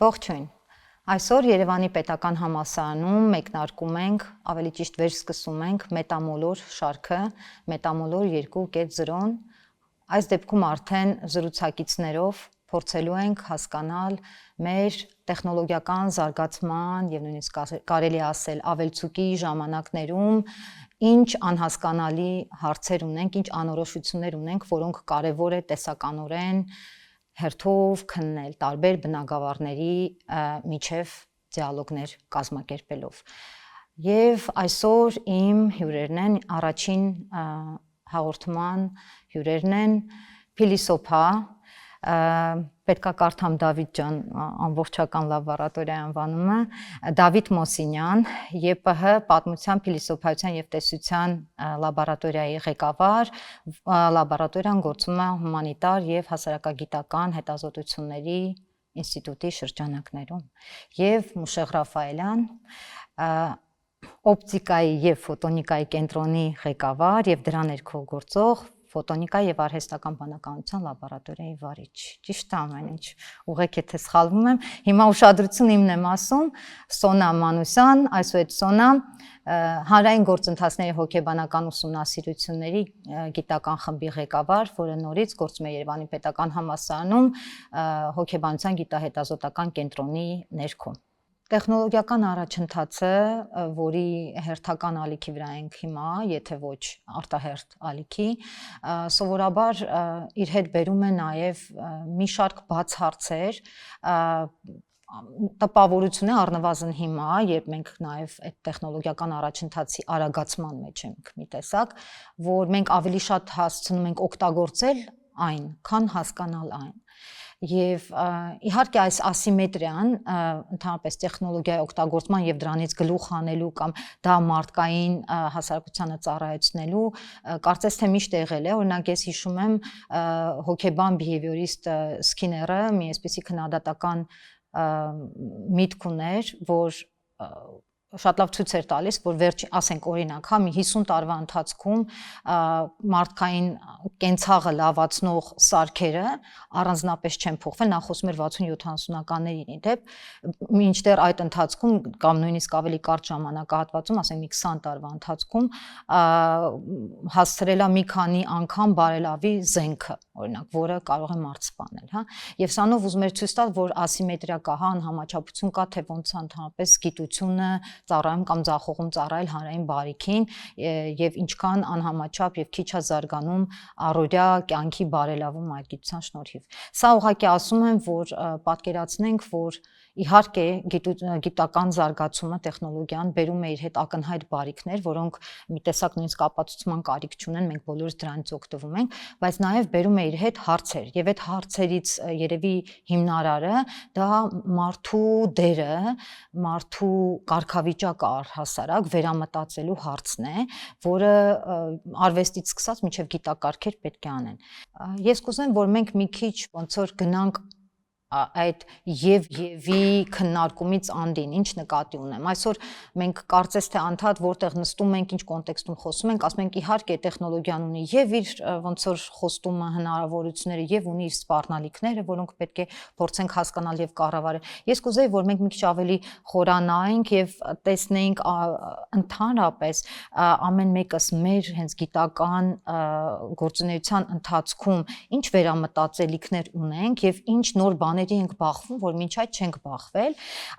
Ողջույն։ Այսօր Երևանի Պետական Համալսարանում մեկնարկում ենք, ավելի ճիշտ վերսկսում ենք Մետամոլոր շարքը, Մետամոլոր 2.0-ն։ Այս դեպքում արդեն զրուցակիցներով փորձելու ենք հասկանալ մեր տեխնոլոգիական զարգացման եւ նույնիսկ կարելի ասել ավելցուկի ժամանակներում ինչ անհասկանալի հարցեր ունենք, ինչ անորոշություններ ունենք, որոնք կարևոր է տեսականորեն հերթով քննել տարբեր բնագավառների միջև դիալոգներ կազմակերպելով։ Եվ այսօր իմ հյուրերն են, առաջին հաղորդման հյուրերն են փիլիսոփա, պետքա կարդամ Դավիթ ջան ամբողջական լաբորատորիա անվանումը, Դավիթ Մոսինյան, ԵՊՀ պատմության, փիլիսոփայության եւ տեսության լաբորատորիայի ղեկավար, լաբորատորիան գործում է հումանիտար եւ հասարակագիտական հետազոտությունների ինստիտուտի շրջանակներում, եւ Մուշեղ Ռաֆայելյան, օպտիկայի եւ ֆոտոնիկայի կենտրոնի ղեկավար եւ դրա ներքո գործող ֆոտոնիկա եւ արհեստական բանականության լաբորատորիայի վարիչ։ Ճիշտ է ամեն ինչ։ Ուղղեք եթե սխալվում եմ։ Հիմա ուշադրություն իմն եմ ասում, Սոնա Մանուսյան, այսուհետ Սոնա հանրային գործընթացների հոգեբանական ուսումնասիրությունների գիտական խմբի ղեկավար, որը նորից գործում է Երևանի Պետական Համալսարանում հոգեբանության գիտահետազոտական կենտրոնի ներքո։ Տեխնոլոգիական առաջընթացը, որի հերթական ալիքի վրա ենք հիմա, եթե ոչ արտահերթ ալիքի, սովորաբար իր հետ բերում է նաև մի շարք բաց հարցեր, տպավորություն է առնվազն հիմա, երբ մենք նաև այդ տեխնոլոգիական առաջընթացի արագացման մեջ ենք մի տեսակ, որ մենք ավելի շատ հասցնում ենք օգտագործել այն, քան հասկանալ այն։ Եվ իհարկե այս ասիմետրիան ընդհանրապես տեխնոլոգիայի օգտագործման եւ դրանից գլուխ հանելու կամ դա մարդկային հասարակությանը ծառայեցնելու կարծես թե միշտ եղել է, օրինակ ես հիշում եմ հոգեբան բիհեվիորիստ Սկիները մի այսպիսի քննադատական միտք ուներ, որ շատ լավ ցույց էր տալիս, որ վերջ, ասենք օրինակ, հա մի 50 տարվա ընթացքում մարդկային կենցաղը լավացնող սարքերը առանձնապես չեն փոխվել, նա խոսում էր 60-70-ականներին իդեպ, մինչդեռ այդ ընթացքում կամ նույնիսկ ավելի կարճ ժամանակահատվածում, ասենք մի 20 տարվա ընթացքում հասցրել է մի քանի անգամ բարելավի զենքը, օրինակ, որը կարող է մարդ սպանել, հա։ Եվ սանով ուզում էր ցույց տալ, որ ասիմետրիա կա, հա, անհամաչափություն կա, թե ոնց է ընդհանրապես գիտությունը ծառայում կամ ձախողում ծառայել հանրային բարիքին եւ ինչքան անհամաչափ եւ քիչ է զարգանում առօրյա կյանքի բարելավում այդ գիտության շնորհիվ։ Սա ուղղակի ասում եմ, որ պատկերացնենք, որ իհարկե գիտական զարգացումը տեխնոլոգիան բերում է իր հետ ակնհայտ բարիքներ, որոնք մի տեսակ նույնիսկ ապացուցման կարիք չունեն, մենք բոլորս դրանից օգտվում ենք, բայց նաեւ բերում է իր հետ հարցեր, եւ այդ հարցերից երևի հիմնարարը դա մարդու դերը, մարդու կարգավիճակը առհասարակ վերամտածելու հարցն է, որը արվեստից սկսած մինչև գիտակարգեր պետք է անեն։ Ես կուզեմ, որ մենք մի քիչ ոնց որ գնանք այդ եվի քննարկումից անդին, ինչ նկատի ունեմ։ Այսօր մենք կարծես թե անդադ որտեղ նստում ենք, ինչ կոնտեքստում խոսում ենք, ասում ենք իհարկե տեխնոլոգիան ունի եւ իր ոնց որ խոստումը, հնարավորությունները եւ ունի իր սպառնալիքները, որոնք պետք է փորձենք հասկանալ եւ կառավարել։ Ես կուզեի, որ մենք մի քիչ ավելի խորանայինք եւ տեսնեինք ընդհանրապես ամեն մեկս մեր հենց գիտական գործունեության ընթացքում ինչ վերամտածելիքներ ունենք եւ ինչ նոր բաներ ենք բախվում, որ մինչ այդ չենք բախվել,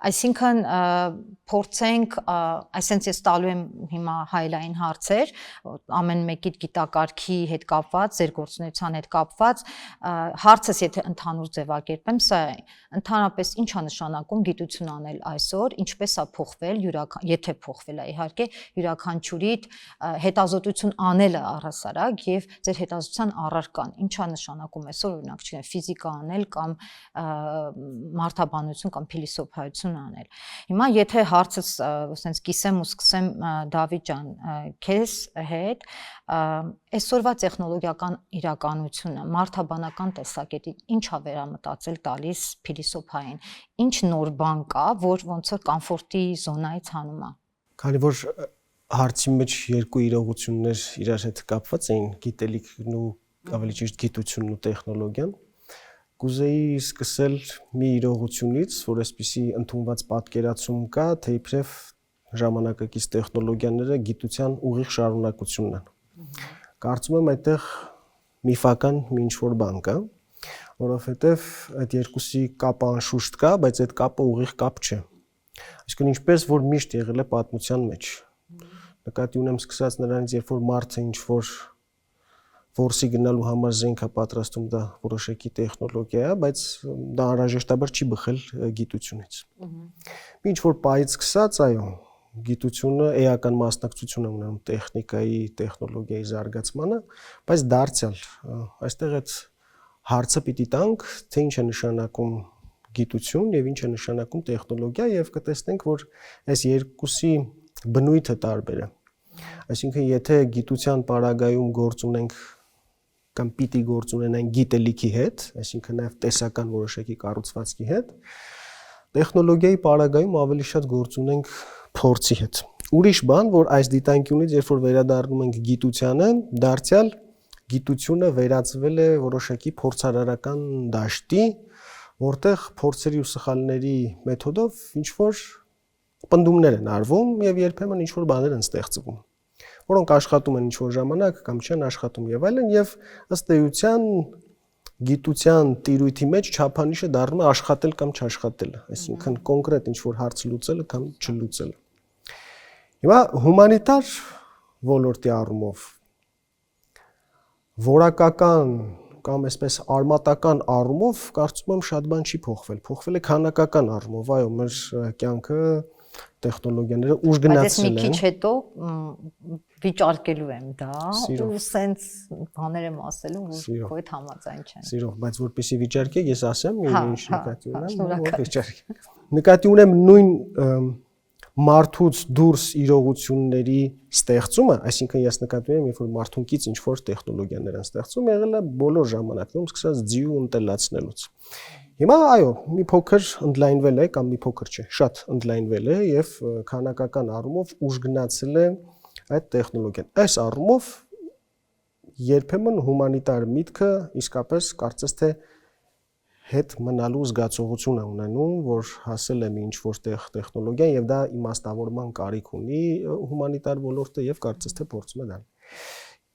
այսինքն փորձենք, այսինքն ես տալու եմ հիմա հայլային հարցեր, ամեն մեկիդ գիտակարգի հետ կապված, ձեր գործունեության հետ կապված, հարցս եթե ընդհանուր ձևակերպեմ, սա է, ընդհանրապես ինչ է նշանակում գիտություն անել այսօր, ինչպես է փոխվել, եթե փոխվել է իհարկե, յուրաքանչյուրիդ հետազոտություն անելը առհասարակ եւ ձեր հետազոտության առարկան, ինչ է նշանակում այսօր, օրինակ, չգիտեմ, ֆիզիկա անել կամ մարդաբանություն կամ փիլիսոփայություն անել։ Հիմա եթե հարցս ասենց կիսեմ ու սկսեմ Դավիթ ջան քեզ հետ, այսօրվա տեխնոլոգիական իրականությունը մարդաբանական տեսակետից ինչ է վերամտածել տալիս փիլիսոփային, ինչ նոր բան կա, որ ոնց որ կոմֆորտի զոնայից հանում է։ Քանի որ հարցի մեջ երկու իրողություններ իրար հետ կապված էին, գիտելիքն ու ավելի ճիշտ գիտությունն ու տեխնոլոգիան, կուզեի սկսել մի իրողությունից, որ այսպիսի ընդունված պատկերացում կա, թե իբրև ժամանակակից տեխնոլոգիաները գիտության ուղիղ շարունակությունն են։ Կարծում եմ այդտեղ միֆական մի ինչ-որ բան կա, որովհետև այդ երկուսի կապը անշուշտ կա, բայց այդ կապը ուղիղ կապ չէ։ Այսինքն ինչպես որ միշտ եղել է պատմության մեջ։ Նկատի ունեմ սկսած նրանից, երբ որ մարդը ինչ-որ որսի գնալու համար զենք է պատրաստում, դա որոշակի տեխնոլոգիա է, բայց դա անհրաժեշտաբար չի բխել գիտությունից։ Ինչ-որ պայից սկսած, այո, գիտությունը էական մասնակցություն է ունենում տեխնիկայի, տեխնոլոգիայի զարգացմանը, բայց դարձյալ այստեղ այդ հարցը պիտի տանք, թե ինչ է նշանակում գիտություն եւ ինչ է նշանակում տեխնոլոգիա եւ կտեսնենք, որ այս երկուսի բնույթը տարբեր է։ Այսինքն, եթե գիտության պարագայում գործ ունենք կամ պիտի գործ ունենան գիտելիքի հետ, այսինքն նաեւ տեսական որոշակի կառուցվածքի հետ, տեխնոլոգիայի պարագայում ավելի շատ գործ ունենք փորձի հետ։ Ուրիշ բան, որ այս դիտանկյունից, երբ որ վերադառնում ենք գիտությանը, դարձյալ գիտությունը վերածվել է որոշակի փորձարարական դաշտի, որտեղ փորձերի ու սխալների մեթոդով ինչ-որ պնդումներ են արվում եւ երբեմն ինչ-որ բաներ են ստեղծվում, որոնք աշխատում են ինչ-որ ժամանակ կամ չեն աշխատում եւ այլն, եւ ըստ էության գիտության տիրույթի մեջ չափանիշը դառնում է աշխատել կամ չաշխատելը, այսինքն կոնկրետ ինչ-որ հարց լուծելը կամ չլուծելը։ Հիմա հումանիտար ոլորտի առումով որակական կամ այսպես արմատական առումով կարծում եմ շատ բան չի փոխվել, փոխվել է քանակական առումով, այո, մեր կյանքը տեխնոլոգիաները ուժ գնացել են։ Բայց մի քիչ հետո վիճարկելու եմ դա, ու սենց բաներ եմ ասելու, որ քո հետ համաձայն չեն։ Սիրով, բայց որպեսզի վիճարկեք, ես ասեմ, ինչ նկատի ունեմ, որ վիճարկեք։ Նկատի ունեմ նույն մարդուց դուրս իրողությունների ստեղծումը, այսինքն ես նկատում եմ, երբ որ մարդունքից ինչ-որ տեխնոլոգիաներ են ստեղծում, եղել է բոլոր ժամանակներում, սկսած ձիու ընտելացնելուց։ Հիմա այո, մի փոքր ընդլայնվել է կամ մի փոքր չէ, շատ ընդլայնվել է եւ քանակական առումով ուժ գնացել է այդ տեխնոլոգիան։ Այս առումով երբեմն հումանիտար միտքը իսկապես կարծես թե հետ մնալու զգացողություն է ունենում, որ հասել է մի ինչ-որ տեխնոլոգիա եւ դա իմաստավորման կարիք ունի հումանիտար ոլորտը եւ կարծես թե փորձում է դա։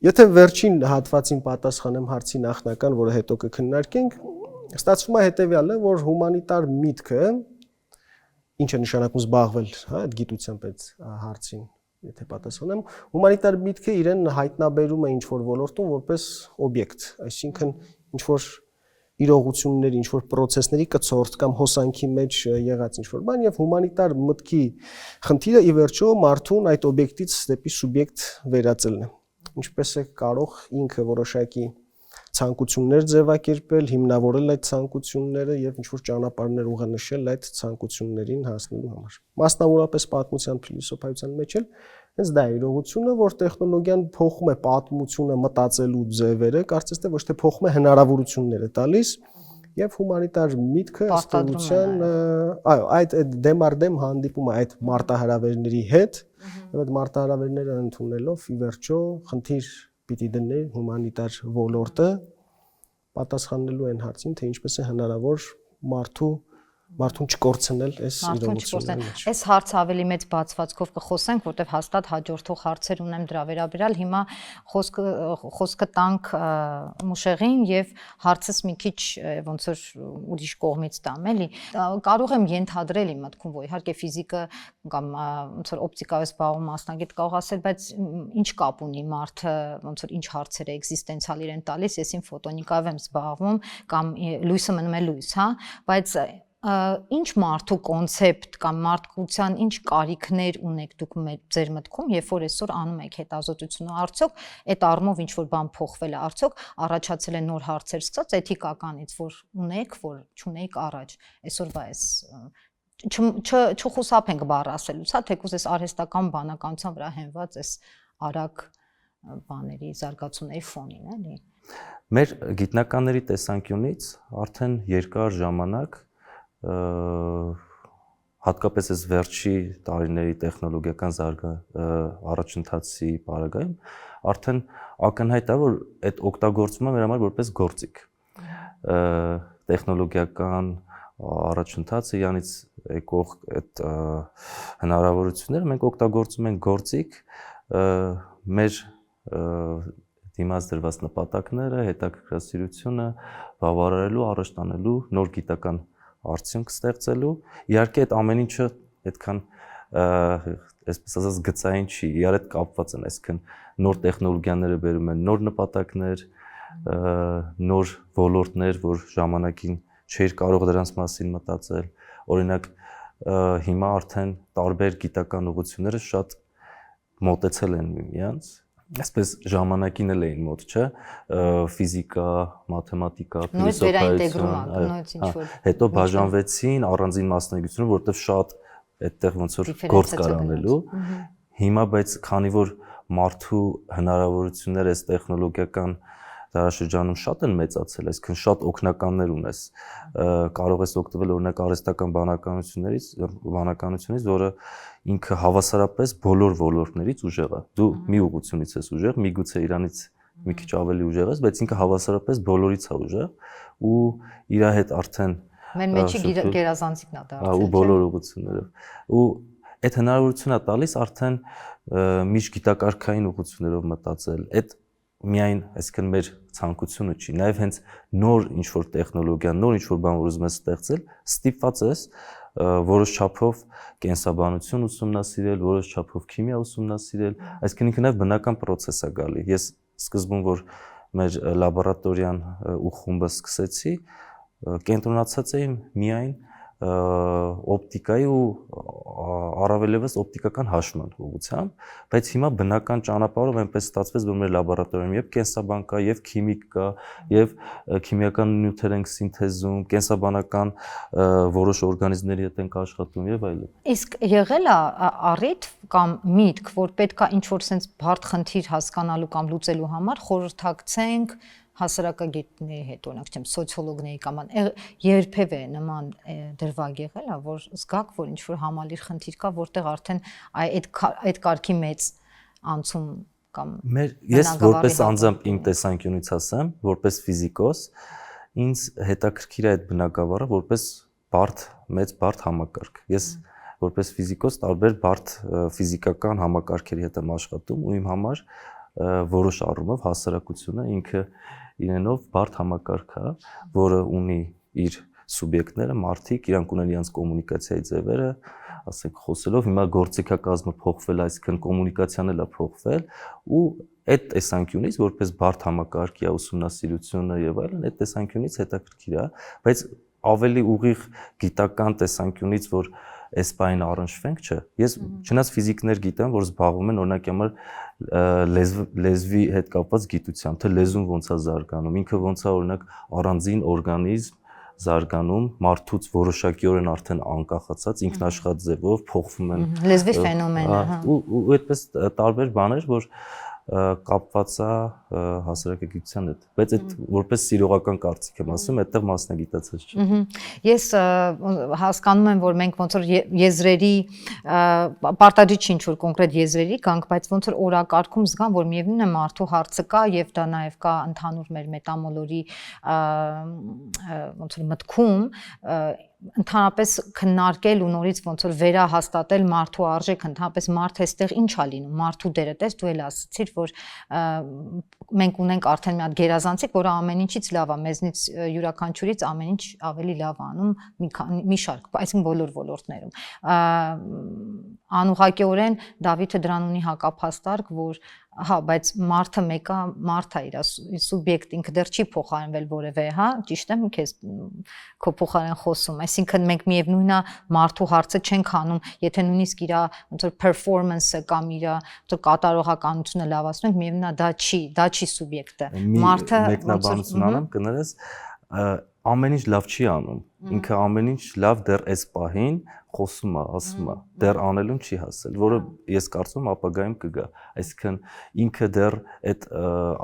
Եթե վերջին հատվածին պատասխանեմ հարցի նախնական, որը հետո կքննարկենք, ստացվում է հետեւյալը, որ հումանիտար միտքը ինչ է նշանակում զբաղվել, հա, այդ գիտությամբ այդ հարցին, եթե պատասխանեմ, հումանիտար միտքը իրեն հայտնաբերում է ինչ-որ ոլորտում որպես օբյեկտ, այսինքն ինչ-որ իրողությունների, ինչ-որ պրոցեսների կցորդ կամ հոսանքի մեջ եղած ինչ-որ բան եւ հումանիտար մտքի խնդիրը ի վերջո մարդուն այդ օբյեկտից դեպի սուբյեկտ վերածելն է։ Ինչպես է կարող ինքը որոշակի ցանկություններ ձևակերպել, հիմնավորել այդ ցանկությունները եւ ինչ-որ ճանապարհներ ուղենշել այդ ցանկություններին հասնելու համար։ Մասնավորապես պատմության փիլիսոփայության մեջ էլ հենց դա է իրողությունը, որ տեխնոլոգիան փոխում է պատմությունը, մտածելու ձևերը, կարծես թե ոչ թե փոխում է հնարավորությունները տալիս եւ հումանիտար միտքը ըստ էության, այո, այդ դեմարդեմ հանդիպում է այդ մարտահրավերների հետ եւ այդ մարտահրավերները ընդունելով ի վերջո խնդիր պիտի դներ հումանիտար ոլորտը պատասխանելու են հարցին, թե ինչպես է հնարավոր մարդուն չկորցնել այս իրողությունների մեջ։ Այս հարցը ավելի մեծ բացվածքով կխոսենք, որտեղ հաստատ հաջորդող հարցեր ունեմ դրա վերաբերյալ։ Հիմա խոսքը տանք Մուշեղին եւ հարցս մի քիչ ոնց որ ուրիշ կողմից տամ, էլի։ Կարող եմ ենթադրել իմ մտքում, որ իհարկե ֆիզիկը կամ ոնց որ օպտիկայով զբաղվում մասնագետ կարող ասել, բայց ինչ կապ ունի մարդը, ոնց որ ինչ հարցեր է էկզիստենցիալ իրեն տալիս, ես իմ ֆոտոնիկայով եմ զբաղվում կամ լույսը մնում է լույս, հա, բայց ինչ մարդու կոնցեպտ կամ մարդկության ինչ կարիքներ ունեք դուք ձեր մտքում, երբ որ այսօր անում եք հետազոտությունը, արդյոք այդ առումով ինչ որ բան փոխվել է, արդյոք առաջացել է նոր հարցեր սկսած էթիկականից, որ ունեք, որ չունեիք առաջ, այսօրվա էս չխուսափենք բառ ասելուց, հա, թեկուզ էս արհեստական բանականության վրա հենված էս արագ բաների զարգացումների ֆոնին, էլի։ Մեր գիտնականների տեսանկյունից արդեն երկար ժամանակ հատկապես այս վերջի տարիների տեխնոլոգիական առաջընթացի պարագայում արդեն ակնհայտ է, որ այդ օգտագործումը մեր համար որպես գործիք։ տեխնոլոգիական առաջընթացը իրանից եկող այդ հնարավորությունները մենք օգտագործում ենք գործիք մեր դիմաց դրված նպատակները, հետաքրքրասիրությունը բավարարելու, առաջ տանելու, նոր գիտական արդյունք ստեղծելու։ Իհարկե այդ ամեն ինչը այդքան այսպես ասած գծային չի, իրար հետ կապված են, այսինքն նոր տեխնոլոգիաները բերում են նոր նպատակներ, նոր ոլորտներ, որ ժամանակին չէր կարող դրանց մասին մտածել։ Օրինակ հիմա արդեն տարբեր գիտական ուղղությունները շատ մոտեցել են միմյանց, այսպես ժամանակին էլ էին մոտ, չէ՞, ֆիզիկա, մաթեմատիկա, ֆիլոսոֆիա, հետո բաժանվեցին առանձին մասնագիտությունները, որովհետև շատ այդտեղ ոնց որ գործ կար անելու։ Հիմա բայց քանի որ մարդու հնարավորությունները այս տեխնոլոգիական դարաշրջանում շատ են մեծացել, այսինքն շատ օգնականներ ունես, կարող ես օգտվել օրինակ արհեստական բանականությունից, որը ինքը հավասարապես բոլոր ոլորտներից ուժեղ է։ Դու մի ուղղությունից ես ուժեղ, միգուցե իրանից մի քիչ ավելի ուժեղ ես, բայց ինքը հավասարապես բոլորից է ուժեղ ու իր հետ արդեն մեր մեջի գերազանցիկն է դարձել։ Ու բոլոր ուղղություններով։ Ու այդ հնարավորությունն է տալիս արդեն միջգիտակարգային ուղղություններով մտածել։ Այդ միայն, այսինքն մեր ցանկությունը չի, նաև հենց նոր ինչ-որ տեխնոլոգիա, նոր ինչ-որ բան, որ ուզում ես ստեղծել, ստիպված ես որոշ չափով կենսաբանություն ուսումնասիրել, որոշ չափով քիմիա ուսումնասիրել, այսինքն ինքը նաև բնական process է գալի։ Ես սկզբում, որ մեր լաբորատորիան ու խումբը սկսեցի, կենտրոնացած էին միայն օպտիկայի ու առավելևս օպտիկական հաշվման ուղղությամբ, բայց հիմա բնական ճանապարհով այնպես ստացվեց, որ մեր լաբորատորիայում եւ կենսաբան կա, եւ քիմիկ կա, եւ քիմիական նյութեր ենք սինթեզում, կենսաբանական որոշ օրգանիզմների հետ ենք աշխատում եւ այլն։ Իսկ եղել է առիթ կամ միտք, որ պետքա ինչ-որ sense բարդ խնդիր հասկանալու կամ լուծելու համար խորհրդակցենք հասարակագետների հետ, օրինակ չեմ, սոցիոլոգների կամ երբևէ նման դրվագ եղել է, որ զգաք, որ ինչ-որ համալիր խնդիր կա, որտեղ արդեն այդ կարգի մեծ անցում կամ ես որպես անձամբ իմ տեսանկյունից ասեմ, որպես ֆիզիկոս, ինձ հետաքրքիր է այդ բնագավառը որպես մեծ բարդ համակարգ։ Ես որպես ֆիզիկոս տարբեր բարդ ֆիզիկական համակարգերի հետ եմ աշխատում ու իմ համար որոշ առումով հասարակությունը ինքը իրենով բարդ համակարգ է, որը ունի իր սուբյեկտները, մարդիկ, իրանք ունեն իրենց կոմունիկացիայի ձևերը, ասենք խոսելով, հիմա գործիքակազմը փոխվել, այսինքն կոմունիկացիան էլ է փոխվել ու այդ տեսանկյունից որպես բարդ համակարգի ուսումնասիրությունը եւ այլն, այդ տեսանկյունից հետաքրքիր է, բայց ավելի ուղիղ գիտական տեսանկյունից, որ այս բանը առնչվենք, չէ։ Ես չնայած ֆիզիկներ գիտեմ, որ զբաղվում են օրինակ համար լեզվի հետ կապված գիտությամբ, թե լեզուն ոնց է զարգանում, ինքը ոնց է օրինակ առանձին օրգանիզմ զարգանում, մարդուց որոշակիորեն արդեն անկախացած ինքնաշխատ ձևով փոխվում են լեզվի ֆենոմենը, հա։ Ու այդպես տարբեր բաներ, որ կապված է հասարակագիտության հետ, բայց այդ որպես սիրողական կարծիք եմ ասում, այդտեղ մասնագիտացած չէ։ Ես հասկանում եմ, որ մենք ոնց որ եզրերի պարտադիր չի ինչ-որ կոնկրետ եզրերի կանք, բայց ոնց որ օրակարգում զգամ, որ միևնույն է մարդու հարցը կա եւ դա նաեւ կա ընդհանուր մեր մետամոլորի ոնց որ մտքում ընդհանրապես քննարկել ու նորից ոնց որ վերահաստատել մարդու արժեքը, ընդհանրապես մարդը այստեղ ինչ է լինում, մարդու դերը, տես դու էլ ասացիր, որ մենք ունենք արդեն մի հատ գերազանցիկ, որը ամեն ինչից լավ է, մեզնից յուրաքանչյուրից ամեն ինչ ավելի լավ անում մի շարք, այսինքն բոլոր ոլորտներում։ Անուղղակիորեն Դավիթը դրան ունի հակափաստարկ, որ հա, բայց մարդը մեկը մարդ է, իր սուբյեկտ ինքը դեռ չի փոխարինվել որևէ, հա, ճիշտ եմ քեզ քո փոխարեն խոսում, այսինքն մենք միևնույնն է մարդու հարցը չենք անում, եթե նույնիսկ իր ոնց որ performance-ը կամ իր ոնց որ կատարողականությունը լավացնենք, միևնույնն է դա չի սուբյեկտը։ Մարդը մեկնաբանություն անեմ, կներես, ամեն ինչ լավ չի անում, ինքը ամեն ինչ լավ դեռ այս պահին խոսում է, ասում է, դեռ անելուն չի հասել, որը ես կարծում եմ ապագայում կգա, այսինքն ինքը դեռ այդ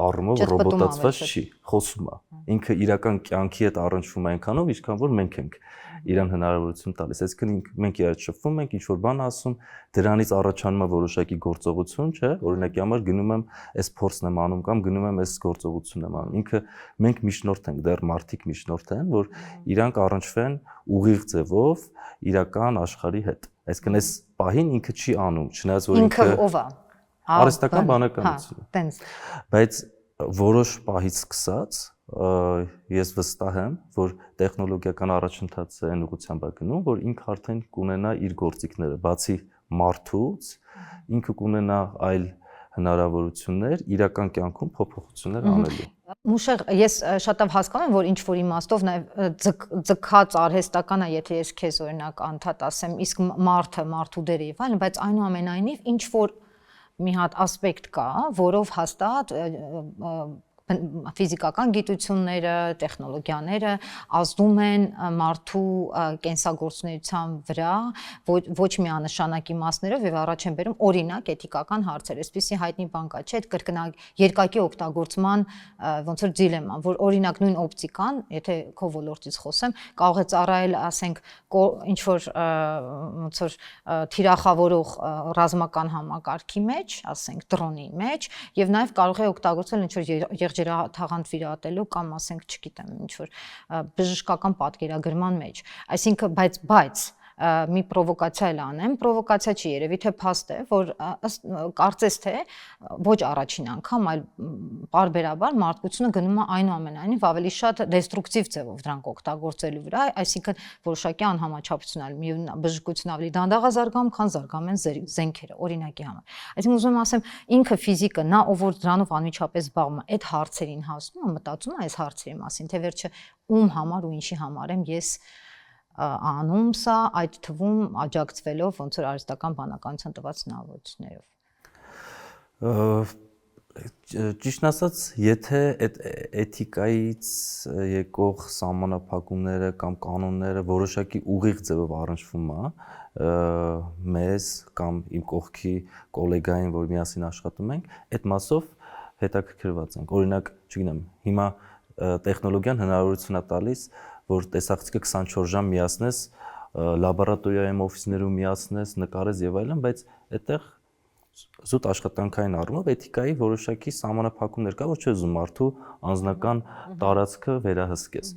առումով ռոբոտացված չի, խոսում է, ինքը իրական կյանքի հետ առնչվում է այնքանով, ինչքան որ մենք ենք իրան հնարավորություն տալիս։ Այսինքն մենք իրար շփվում ենք, ինչ որ բան ասում, դրանից առաջանում է որոշակի գործողություն, չէ՞։ Օրինակի համար գնում եմ այս փորձն եմ անում կամ գնում եմ այս գործողությունն եմ անում։ Ինքը մենք միջնորդ ենք, դեռ մարդիկ միջնորդ են, որ իրանք առնչվեն ուղիղ ձևով իրական աշխարհի հետ։ Այսինքն այս պահին ինքը չի անում, չնայած որ ինքը ով է։ Արհեստական բանականություն։ Տենց։ Բայց որոշ պահից սկսած ես վստահ եմ, որ տեխնոլոգիական առաջընթացը այն ուղղությամբ է գնում, որ ինքը արդեն կունենա իր գործիքները, բացի մարդուց, ինքը կունենա այլ հնարավորություններ իրական կյանքում փոփոխություններ անելու։ Մուշեղ, ես շատ լավ հասկանում եմ, որ ինչ որ իմաստով նաև ձգած արհեստական է, եթե ես քեզ օրինակ անդադ ասեմ, իսկ մարդու դերը եւ այլն, բայց այնուամենայնիվ ինչ որ մի հատ ասպեկտ կա, որով հաստատ ֆիզիկական գիտությունները, տեխնոլոգիաները ազդում են մարդու կենսագործունեության վրա ոչ միանշանակ իմաստներով եւ առաջ են բերում օրինակ էթիկական հարցեր, այսպիսի հայտնի բան կա, չէ՞, երկակի օգտագործման ոնց որ դիլեմա, որ օրինակ նույն օպտիկան, եթե քո ոլորտից խոսեմ, կարող է ծառայել, ասենք, ինչ որ ոնց որ թիրախավորող ռազմական համակարգի մեջ, ասենք, դրոնի մեջ եւ նաեւ կարող է օգտագործել ինչ որ ջրաթաղանթ վիրատելու կամ ասենք, չգիտեմ, ինչ որ բժշկական պատկերագրման մեջ։ Այսինքն, բայց մի պրովոկացիա էլ անեմ, պրովոկացիա չի, երևի թե փաստ է, որ կարծես թե ոչ առաջին անգամ, այլ բարբերաբար մարդկությունը գնում է այնուամենայնիվ ավելի շատ դեստրուկտիվ ձևով դրանք օգտագործելու վրա, այսինքն որոշակի անհամաչափություն ալի, միևնույն բժշկությունը ավելի դանդաղ է զարգանում, քան զարգանում են զենքերը, օրինակի համար։ Այսինքն ուզում եմ ասեմ, ինքը ֆիզիկը, նա ով որ դրանով անմիջապես զբաղվում է, այդ հարցերին հասնում է, մտածում է այս հարցերի մասին, թե վերջը ում համար ու ինչի համար եմ ես անում սա, այդ թվում աջակցվելով ոնց որ արհեստական բանականության տված հնարավորություններով։ Ճիշտն ասած, եթե այդ էթիկայից եկող սահմանափակումները կամ կանոնները որոշակի ուղիղ ձևով առնչվում է մեզ կամ իմ կողքի գոլեգային, որ միասին աշխատում ենք, այդ մասով հետաքրքրված ենք։ Օրինակ, չգիտեմ, հիմա տեխնոլոգիան հնարավորություն է տալիս, որ տեսախցիկը 24 ժամ միացնես, լաբորատորիայում օֆիսներում միացնես, նկարես եւ այլն, բայց այդտեղ զուտ աշխատանքային առումով էթիկայի որոշակի սահմանափակումներ կա, որ չէ ուզում մարդու անձնական տարածքը վերահսկես։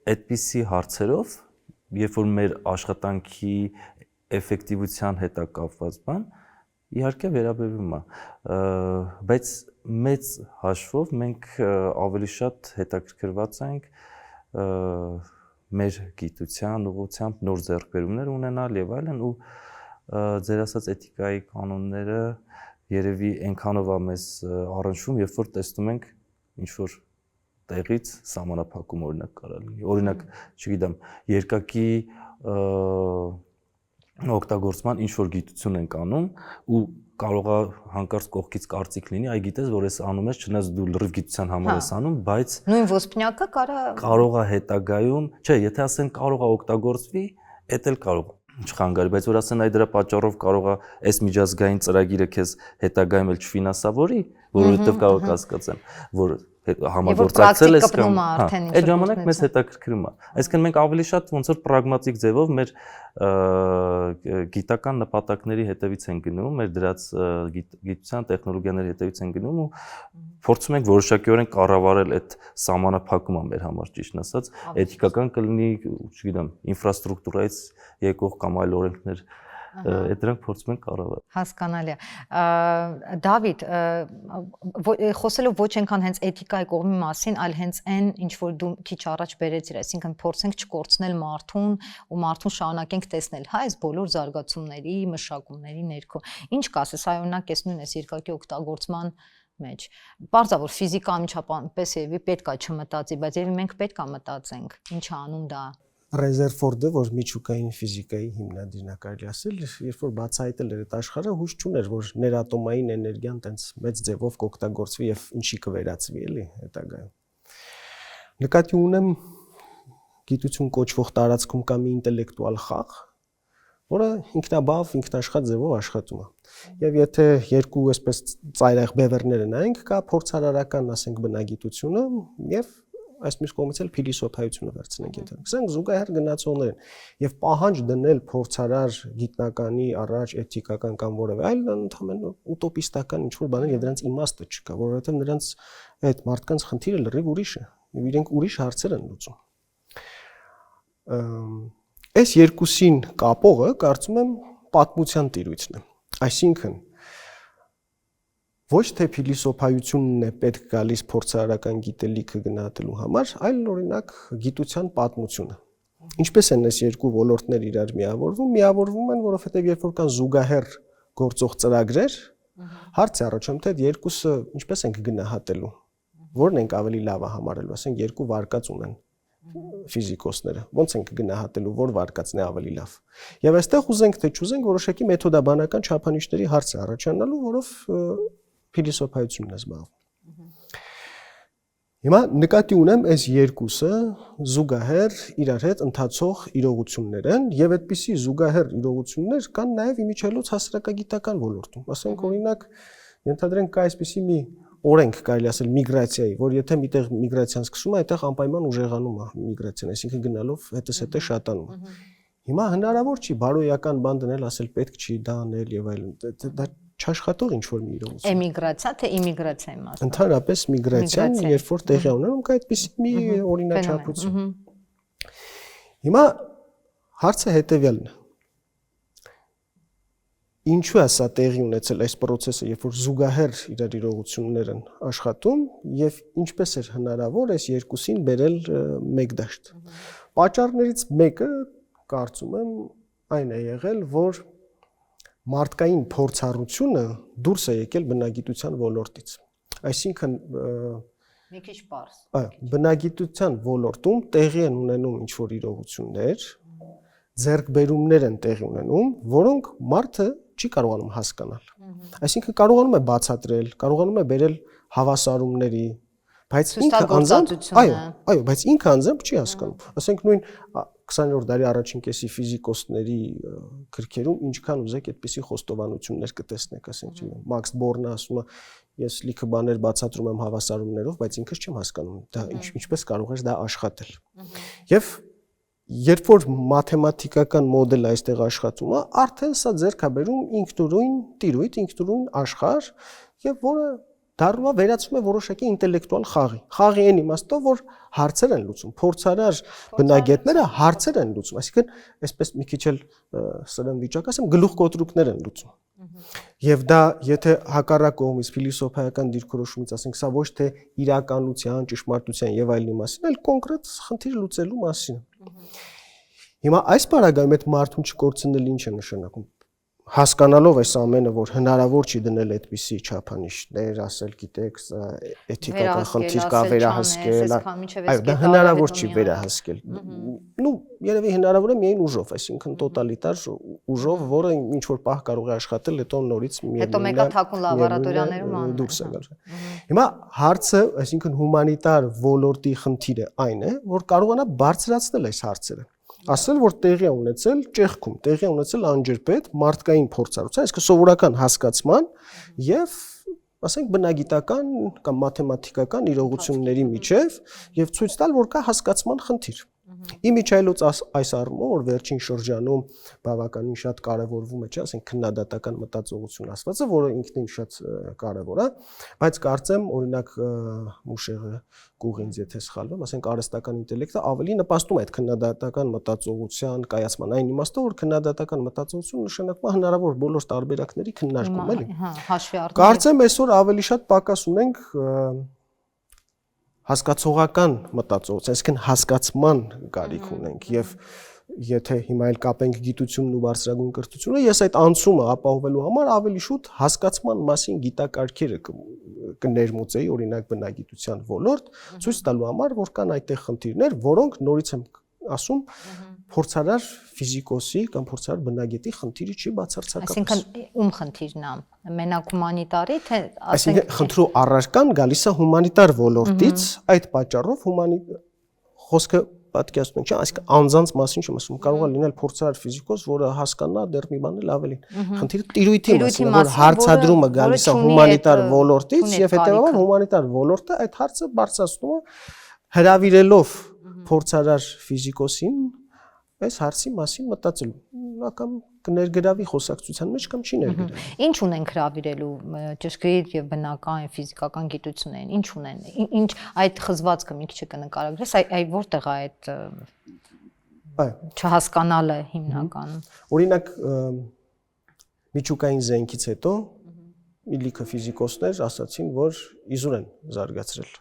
Այդպիսի հարցերով, երբ որ մեր աշխատանքի էֆեկտիվության հետ է կապված բան, իհարկե վերաբերվում է, բայց մեծ հաշվով մենք ավելի շատ հետաքրքրված ենք մեր գիտության ուղղությամբ նոր ձեռքբերումներ ունենալ եւ այլն ու ձեր ասած էթիկայի կանոնները երևի այնքանով է մեզ առնչվում, երբ որ տեսնում ենք ինչ որ տեղից սահմանափակում օրինակ կարա լինի։ Օրինակ, չգիտեմ, երկակի օգտագործման ինչ որ գիտություն ենք անում ու կարող է հանկարծ կողքից կարծիք լինի, այ գիտես, որ ես անում ես, չնայած դու լրիվ գիտության համար ես անում, բայց նույն ոսպնյակը կարող է հետագայում, չէ, եթե ասեն կարող է օգտագործվի, դա էլ կարող է չխանգարի, բայց որ ասեն այ դրա պատճառով կարող է այս միջազգային ծրագիրը քեզ հետագայում էլ չֆինանսավորի, որովհետև կարող է կասկածեմ, որ համագործակցել ես կամ այդ ժամանակ մեզ հետաքրքրում է։ Այսինքն մենք ավելի շատ ոնց որ պրագմատիկ ձևով մեր գիտական նպատակների հետևից են գնում, մեր դրած գիտության տեխնոլոգիաների հետևից են գնում ու փորձում ենք որոշակիորեն կառավարել այդ սահմանափակումը մեր համար, ճիշտ ասած, էթիկական կլինի, չգիտեմ, ինֆրաստրուկտուրայից եկող կամ այլ օրենքներ այդ դրանք փորձում ենք կառավարել։ Հասկանալի է։ Դավիթ, խոսելով ոչ այնքան հենց էթիկայի կողմի մասին, այլ հենց այն, ինչ որ դու քիչ առաջ բերեցիր, այսինքն փորձենք չկորցնել մարդուն ու մարդուն շարունակենք տեսնել, հա, այս բոլոր զարգացումների, մշակումների ներքո։ Ինչ կասես, այ օրինակ ես նույնպես երկակի օգտագործման մեջ։ Պարզ է, որ ֆիզիկա անմիջապես երևի պետք է չմտածի, բայց երևի մենք պետք է մտածենք, ինչ է անում դա։ Ռեզերֆորդը, որ միջուկային ֆիզիկայի հիմնադիրն է կարելի ասել, երբ որ բացահայտել էր այդ աշխարհը, հույս չուներ, որ ներատոմային էներգիան տենց մեծ ձևով կօգտագործվի եւ ինչի կվերածվի, էլի, հետագայում։ Նկատի ունեմ գիտություն կոչվող տարածքում կա մի ինտելեկտուալ խաղ, որը ինքնաբավ, ինքնաշխատ ձևով աշխատում է։ Եվ եթե երկու այսպես ծայրահեղ բևեռները նայենք, կա փորձարարական, ասենք, բնագիտությունը եւ այս մյուս կողմից էլ փիլիսոփայությունը վերցնենք ենթադրենք։ Ասենք զուգահեռ գնացողներ են եւ պահանջ դնել փորձարար գիտնականի առաջ էթիկական կամ որևէ այլ ընդհանրապես ուտոպիստական ինչ-որ բաներ եւ դրանց իմաստը չկա, որովհետեւ նրանց այդ մարդկանց խնդիրը լրիվ ուրիշ է եւ իրենք ուրիշ հարցեր են լուծում։ Այս երկուսին կապողը կարծում եմ պատմության տիրույթն է։ Այսինքն ոչ թե փիլիսոփայությունն է պետք գալիս փորձարարական գիտելիքը գնահատելու համար, այլ օրինակ գիտության պատմությունը։ Ինչպես են այս երկու ոլորտներ իրար միավորվում են, որովհետև երբ որ կան զուգահեռ գործող ծրագրեր, հարց է առաջանում, թե երկուսը ինչպես ենք գնահատելու, որն ենք ավելի լավը համարելու, ասենք երկու վարկած ունեն ֆիզիկոսները, ոնց ենք գնահատելու, որ վարկածն է ավելի լավ։ Եվ այստեղ ուզենք թե չուզենք որոշակի մեթոդաբանական չափանիշների հարց է առաջանալու, որով փիլիսոփայությունն է զբաղվում։ Հիմա նկատի ունեմ այս երկուսը զուգահեռ իրար հետ ընթացող իրողություններ են եւ այդպիսի զուգահեռ իրողություններ կան նաեւ իմիջիայլոց հասարակագիտական ոլորտում։ Ասենք օրինակ ենթադրենք կա այսպիսի մի օրենք կարելի ասել միգրացիայի, որ եթե միտեղ միգրացիան սկսում է, այդտեղ անպայման ուժեղանում է միգրացիան, այսինքն գնալով հետը շատանում է։ Հիմա հնարավոր չի բարոյական բան դնել, ասել պետք չի դա անել եւ այլն։ Դա չաշխատող ինչ-որ մի իրողություն։ Էմիգրացիա թե իմիգրացիայի մասը։ Ընդհանրապես միգրացիան, երբ որ տեղի ունենում, կա այդպիսի մի օրինաչափություն։ Հիմա հարցը հետեւյալն է։ Ինչու է սա տեղի ունեցել այս process-ը, երբ որ զուգահեռ իրար իրողություններ են աշխատում եւ ինչպես էր հնարավոր այս երկուսին բերել մեկ դաշտ։ Պատճառներից մեկը կարծում եմ այն է եղել, որ մարդկային փորձառությունը դուրս է եկել բնագիտության ոլորտից։ Այսինքն մի քիչ պարզ։ Այո, բնագիտության ոլորտում տեղի են ունենում ինչ-որ իրողություններ, ձեռքբերումներ են տեղի ունենում, որոնք մարդը չի կարողանում հասկանալ։ Այսինքն կարողանում է բացատրել, կարողանում է բերել հավասարումների, բայց ինքը անձամբ, այո, բայց ինքը անձամբ չի հասկանում։ Ասենք նույն 20-րդ դարի առաջին կեսի ֆիզիկոսների գրքերում ինչքան ուզեք այդպիսի խոստովանություններ կտեսնեք, ասենք Մաքս Բորնը ասում է, ես լիքը բաներ բացատրում եմ հավասարումներով, բայց ինքս չեմ հասկանում, դա ինչպես կարող է դա աշխատել։ Եվ երբ որ մաթեմատիկական մոդելը այստեղ աշխատում է, արդեն սա ձեռք է բերում ինքնուրույն տիրույթ, ինքնուրույն աշխարհ, եւ որը դառնում է վերածվում է որոշակի ինտելեկտուալ խաղի։ Խաղի այն իմաստով, որ հարցեր են լուծում, փորձարար բնագետները հարցեր են լուծում, այսինքն այսպես մի քիչ էլ սրան վիճակ ասեմ, գլուխկոտրուկներ են լուծում։ Եվ դա եթե հակառակ կողմից փիլիսոփայական դիրքորոշումից ասենք, սա ոչ թե իրականության, ճշմարտության եւ այլնի մասին, այլ կոնկրետ խնդիր լուծելու մասին։ Հիմա այս բaragայում այդ մարդուն չկորցնել ինչ է նշանակում։ Հասկանալով այս ամենը, որ հնարավոր չի դնել այդպիսի չափանիշներ, ասել, գիտեք, էթիկական խնդիր կա, վերահսկել, այո, դա հնարավոր չի վերահսկել։ Ну, երևի հնարավոր է միայն ուժով, այսինքն տոտալիտար ուժով, որը ինչ որ պահ կարող է աշխատել, հետո նորից հետո մեկը թաքուն լաբորատորիաներում դուրս է գալիս։ Հիմա հարցը, այսինքն հումանիտար ոլորտի խնդիրը այն է, որ կարողանա բարձրացնել այս հարցերը։ Ասել, որ տեղի է ունեցել ճեղքում, տեղի է ունեցել անջրպետ մարդկային փորձառության, այսինքն սովորական հասկացման եւ ասենք բնագիտական կամ մաթեմատիկական իրողությունների միջև եւ ցույց տալ, որ կա հասկացման խնդիր։ Իմիջիայլոց այս առումով, որ վերջին շրջանում բավականին շատ կարևորվում է, չէ՞, ասենք քննադատական մտածողություն ասվածը, որը ինքնին շատ կարևոր է, բայց կարծեմ, օրինակ Մուշեղը Կուղինձ, եթե սխալվեմ, ասենք արհեստական ինտելեկտը ավելի նպաստում է այդ քննադատական մտածողության կայացման, այն իմաստով, որ քննադատական մտածողությունը նշանակում է հնարավոր բոլոր տարբերակների քննարկում, էլի։ Կարծեմ այսօր ավելի շատ պակաս ունենք հասկացողական մտածողություն, այսինքն հասկացման կարիք ունենք եւ եթե հիմա էլ կապենք գիտությունն ու բարձրագույն կրթությունը, ես այդ անցումը ապահովելու համար ավելի շուտ հասկացման մասին գիտակարգերը կներմուծեի, օրինակ բնագիտության ոլորտ, ցույց տալու համար, որ կան այդտեղ խնդիրներ, որոնք նորից եմ ասում փորձարար ֆիզիկոսի կամ փորձարար բնագետի խնդիրը չի բացարձակապես։ Այսինքն ում խնդիրն է, մենակ հումանիտարի, թե այսինքն խնդրու առարկան գալիս է հումանիտար ոլորտից, այդ պատճառով խոսքը պատկերացնում ենք, չէ՞, այսինքն անձանց մասին չեմ ասում, կարող է լինել փորձարար ֆիզիկոս, որը հասկանա դեռ մի բան էլ ավելին։ Խնդիրը տիրույթի մասին, որ հարցադրումը գալիս է հումանիտար ոլորտից եւ հետեւաբար հումանիտար ոլորտը այդ հարցը բարձրացնում է հրավիրելով փորձարար ֆիզիկոսին այս հարցի մասին մտածելու կամ կներգրավի խոսակցության մեջ կամ չի ներգրավի։ Ինչ ունենք հրավիրելու ճշգրիտ եւ բնական ֆիզիկական գիտություններին, ինչ ունեն, ինչ այդ խզվածքը մի քիչ կնկարագրես, այ որտեղ է այդ չհասկանալը հիմնականում։ Օրինակ միջուկային զենքից հետո մի լիքը ֆիզիկոսներ ասացին, որ իզուր են զարգացրել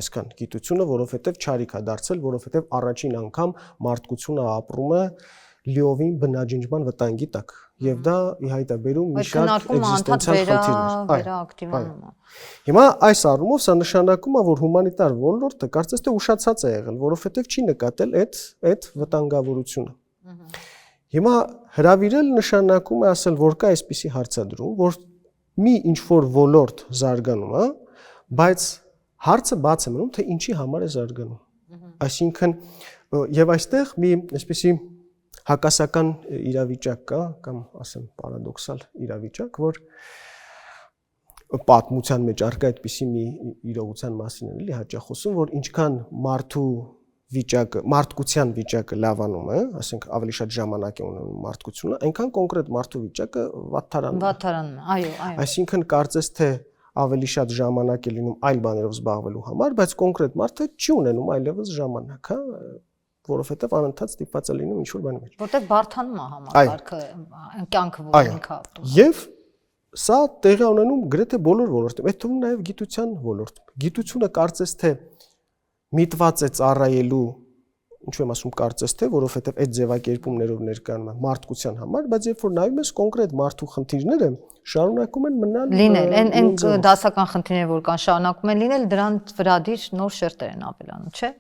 այսքան գիտությունը, որովհետև չարիք է դարձել, որովհետև առաջին անգամ մարդկությունը ապրում է լիովին բնաջնջման վտանգի տակ եւ դա ի հայտ է բերում մի շարք էգզիստենցիալ խնդիրներ։ Հիմա այս առումով սա նշանակում է, որ հումանիտար ոլորտը կարծես թե ուշացած է եղել, որովհետև չի նկատել այդ վտանգավորությունը։ Հիմա հրավիրել նշանակում է ասել, որ կա այսպիսի հարցադրում, որ մի ինչ-որ ոլորտ զարգանում է, բայց հարցը բաց է մնում, թե ինչի համար է զարգանում։ Այսինքն եւ այստեղ մի այսպիսի հակասական իրավիճակ կա, կամ ասեմ պարադոքսալ իրավիճակ, որ պատմության մեջ առկա այդպիսի մի իրողության մասին էլի հաճախ խոսում, որ ինչքան մարդկության վիճակը լավանում է, ասենք ավելի շատ ժամանակ է ունենում մարդկությունը, այնքան կոնկրետ մարդու վիճակը վատթարանում է։ Այո։ Այսինքն կարծես թե ավելի շատ ժամանակ է լինում այլ բաներով զբաղվելու համար, բայց կոնկրետ մարդը չի ունենում այլևս ժամանակ, որովհետև անընդհատ ստիպված է լինում ինչ-որ բանի մեջ։ Որտեղ բարթանում է համակարգը, կյանքը, որ ինքը ապրում։ Եվ սա տեղի ունենում գրեթե բոլոր ոլորտներում, այդ թվում նաև գիտության ոլորտում։ Գիտությունը կարծես թե միտված է ծառայելու, ինչու եմ ասում կարծես թե, որովհետև այդ ձևակերպումներով ներկայանում է մարդկության համար, բայց երբ որ նայում ես կոնկրետ մարդու խնդիրները, շարունակում են մնալ լինել, այն դասական խնդիրները, որ կան, շարունակում են լինել, դրանց վրա դիր նոր շերտեր են ավելանում, չէ՞։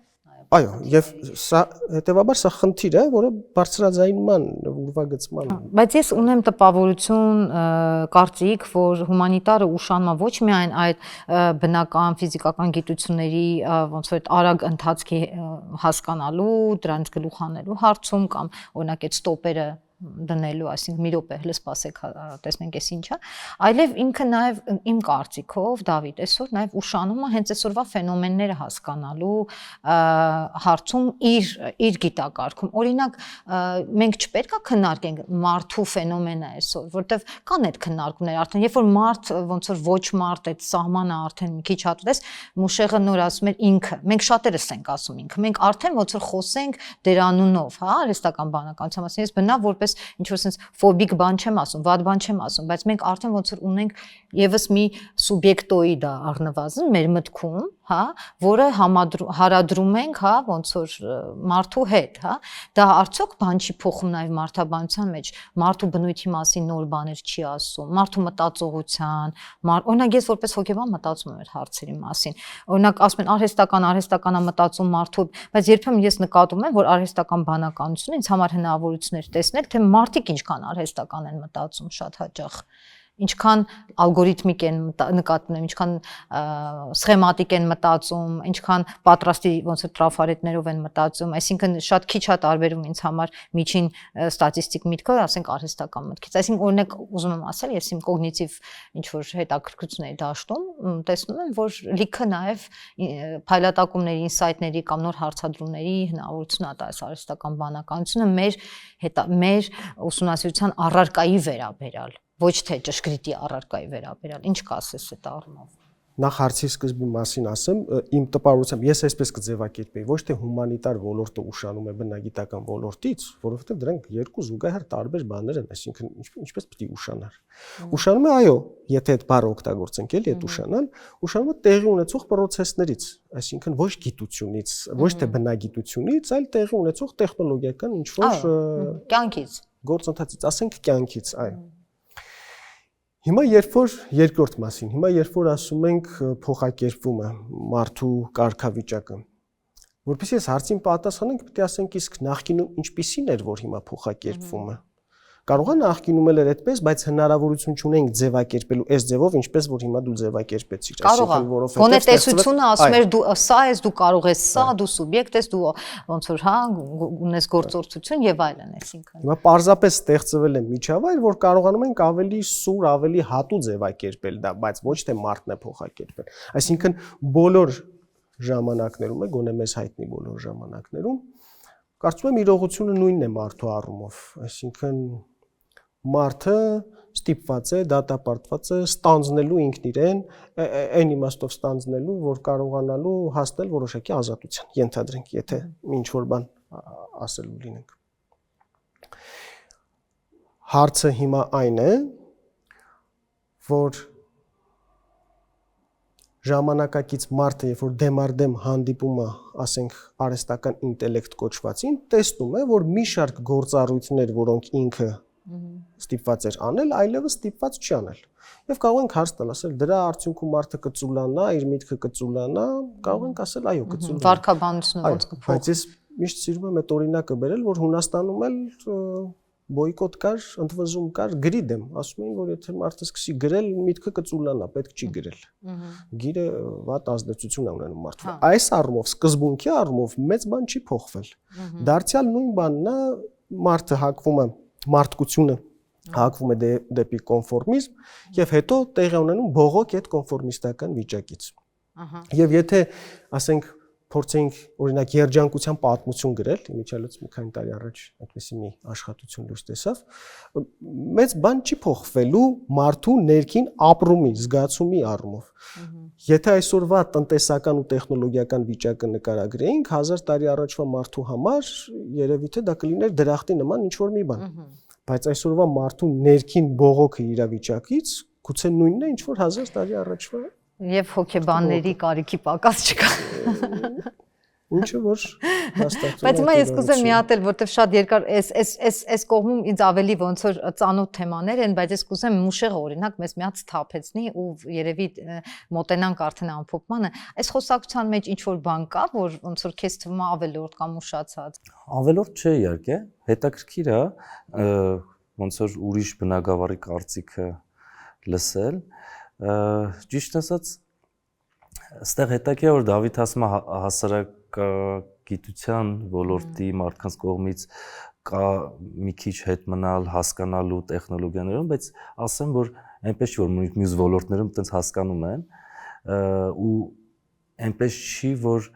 Այո, եւ սա հետեւաբար սա խնդիր է, որը բարձրաձայնման, ուրվագծման։ Բայց ես ունեմ տպավորություն, կարծիք, որ հումանիտարը ուշանում է ոչ միայն այդ բնական ֆիզիկական գիտությունների ոնց որ արագ ընթացքի հասկանալու, դրանց գլուխ հանելու հարցում կամ օրինակ այդ ստոպերը դնելու, այսինքն մի րոպե հələ սպասեք, տեսնենք էս ինչա, այլև ինքը նաև իմ կարծիքով Դավիթ այսօր նաև ուշանում է հենց այսօրվա ֆենոմենները հասկանալու հարցում իր գիտակարգում։ Օրինակ, մենք չպետք է քննարկենք մարդու ֆենոմենը այսօր, որտեվ կան այդ քննարկումներ արդեն, երբ որ մարդ ոնց որ ոչ մարդ այդ սահմանը արդեն մի քիչ հատուտես, Մուշեղը նոր ասում էր ինքը, մենք շատերս ենք ասում ինքը, մենք արդեն ոնց որ խոսենք դերանունով, հա, արհեստական բանականության մասին, ես բնավ որպես ինչ-որ sense ֆոբիկ բան չեմ ասում, վատ բան չեմ ասում, բայց մենք արդեն ոնց որ ունենք եւս մի սուբյեկտոիդ է առնվազն մեր մտքում, հա, որը հարադրում ենք, հա, ոնց որ մարդու հետ, հա, դա արդյոք բան չի փոխում նաեւ մարդաբանության մեջ, մարդու բնույթի մասին նոր բաներ չի ասում, մարդու մտածողության, օրինակ ես որպես հոգեբան մտածում եմ այդ հարցերի մասին, օրինակ ասում են արհեստականա մտածում մարդու, բայց երբեմն ես նկատում եմ, որ արհեստական բանականությունը ինձ համար հնարավորություններ տեսնել, թե մարդիկ ինչքան արհեստական են մտածում շատ հաճախ, ինչքան ալգորիթմիկ են նկատում եմ, ինչքան սխեմատիկ են մտածում, ինչքան պատրաստի ոնց որ տրաֆարետներով են մտածում, այսինքն շատ քիչ է տարբերում ինձ համար միջին ստատիստիկ միտքը, ասենք արհեստական մտքից։ Այսինքն օրինակ ուզում եմ ասել, ես իմ կոգնիտիվ ինչ որ հետաքրքրությունների դաշտում տեսնում եմ, որ լիքը նաև փայլատակումների, ինսայթների կամ նոր հարցադրումների հնարավորություն է տալիս արհեստական բանականությունը մեր ուսումնասիրության առարկայի վերաբերալ, ոչ թե ճշգրիտի առարկայի վերաբերալ, ինչ կասես այդ առումով։ Նախ հարցի սկզբի մասին ասեմ, իմ տպավորությամբ ես այսպես կձևակերպեի, ոչ թե հումանիտար ոլորտը ուշանում է բնագիտական ոլորտից, որովհետև դրանք երկու զուգահեռ տարբեր բաներ են, այսինքն ինչպես պետք է ուշանար։ Ուշանում է, այո, եթե այդ բառը օգտագործենք, էլի այդ ուշանում է տեղի ունեցող process-ներից, այսինքն ոչ գիտությունից, ոչ թե բնագիտությունից, այլ տեղի ունեցող տեխնոլոգիական ինչ-որ կյանքից, գործընթացից, ասենք կյանքից, այո։ Հիմա երբ որ երկրորդ մասին, հիմա երբ որ ասում ենք փոխակերպվում է մարդու կարգավիճակը, որպեսզի այս հարցին պատասխանենք, պետք է ասենք իսկ նախկինում ինչպիսին էր, որ հիմա փոխակերպվում է։ Կարող է նախկինում էլ էր այդպես, բայց հնարավորություն չունենք ձևակերպելու այս ձևով, ինչպես որ հիմա դու ձևակերպեցիր, այսինքն որովհետեւ գոնե տեսությունը ասում էր դու սա ես, դու կարող ես սա, դու սուբյեկտ ես, դու ոնց որ հա ունես գործողություն եւ այլն, այսինքն։ Հիմա պարզապես ստեղծվել է միջավայր, որ կարողանում ենք ավելի սուր, ավելի հատու ձևակերպել դա, բայց ոչ թե մարդն է փոխակերպել։ Այսինքն բոլոր ժամանակներում է, գոնե մեզ հայտնի բոլոր ժամանակներում, կարծում եմ իրողությունը նույնն է մարդու առումով, այսինքն մարդը ստիպված է, դատապարտված է ստանձնելու ինքն իրեն, այն իմաստով ստանձնելու, որ կարողանալու հասնել որոշակի ազատության, ենթադրենք, եթե ինչ որ բան ասելու լինենք։ Հարցը հիմա այն է, որ ժամանակակից մարդը, երբ որ դեմարդեմ հանդիպում է, ասենք, արհեստական ինտելեկտ կոչվածին, տեսնում է, որ մի շարք գործառույթներ, որոնք ինքը ստիպված էր անել, այլևս ստիպված չի անել։ Եվ կարող ենք հարց տալ, ասել, դրա արդյունքում մարդը կծուլանա, իր միտքը կծուլանա, կարող ենք ասել, այո, կծուլանա։ Վարքաբանությունը ոնց կփոխվի։ Բայց ես միշտ սիրում եմ այդ օրինակը բերել, որ Հունաստանում էլ բոյկոտ կար, ընդվզում կար, գրի դեմ, ասում էին, որ եթե մարդը սկսի գրել, միտքը կծուլանա, պետք չի գրել։ Գիրը վատ ազդեցություն է ունենում մարդու։ Այս առումով, սկզբունքի առումով մեծ բան չի փոխվել։ Դարձյալ նույն բանն է, մարդը հակվում է, մարդկությունը հակվում է դեպի կոնֆորմիզմ եւ հետո տեղի ունենում բողոք այդ կոնֆորմիստական վիճակից։ Եվ եթե, ասենք, փորձենք օրինակ երջանկության պատմություն գրել, իմիջիալից մի քանի տարի առաջ այդպեսի մի աշխատություն լույս տեսավ, մեծ բան չի փոխվելու մարդու ներքին ապրումի, զգացումի առումով։ Եթե այսօրվա տնտեսական ու տեխնոլոգիական վիճակը նկարագրեինք, 1000 տարի առաջվա մարդու համար երևի թե դա կլիներ դրախտի նման ինչ-որ մի բան։ Բայց այսօրվա մարդու ներքին բողոքը իրավիճակից գուցե նույնն է, ինչ որ 1000 տարի առաջվա Եվ հոգեբանների կարիքի պակաս չկա։ Ինչը որ հաստատվում է։ Բայց հիմա ես կուզեմ մի հատ էլ, որտեվ շատ երկար այս կողմում ինձ ավելի ոնց որ ծանոթ թեմաներ են, բայց ես կուզեմ Մուշեղը օրինակ մեզ մի հատ սթափեցնի ու երևի մոտենանք արդեն ամփոփմանը։ Այս խոսակցության մեջ ինչ որ բան կա, որ ոնց որ քեզ թվում է ավելորդ կամ ուշացած։ Ավելորդ չէ իհարկե, հետաքրքիր է ոնց որ ուրիշ բնակավարի կարծիքը լսել։ Ճիշտ ասած, այստեղ հետաքրքիր է որ Դավիթ ասում է հասարակագիտության ոլորտի մարդկանց կողմից կա մի քիչ հետ մնալ հասկանալու տեխնոլոգիաներում, բայց ասեմ որ այնպես չի որ մյուս ոլորտներում այտենց հասկանում են ու այնպես չի որ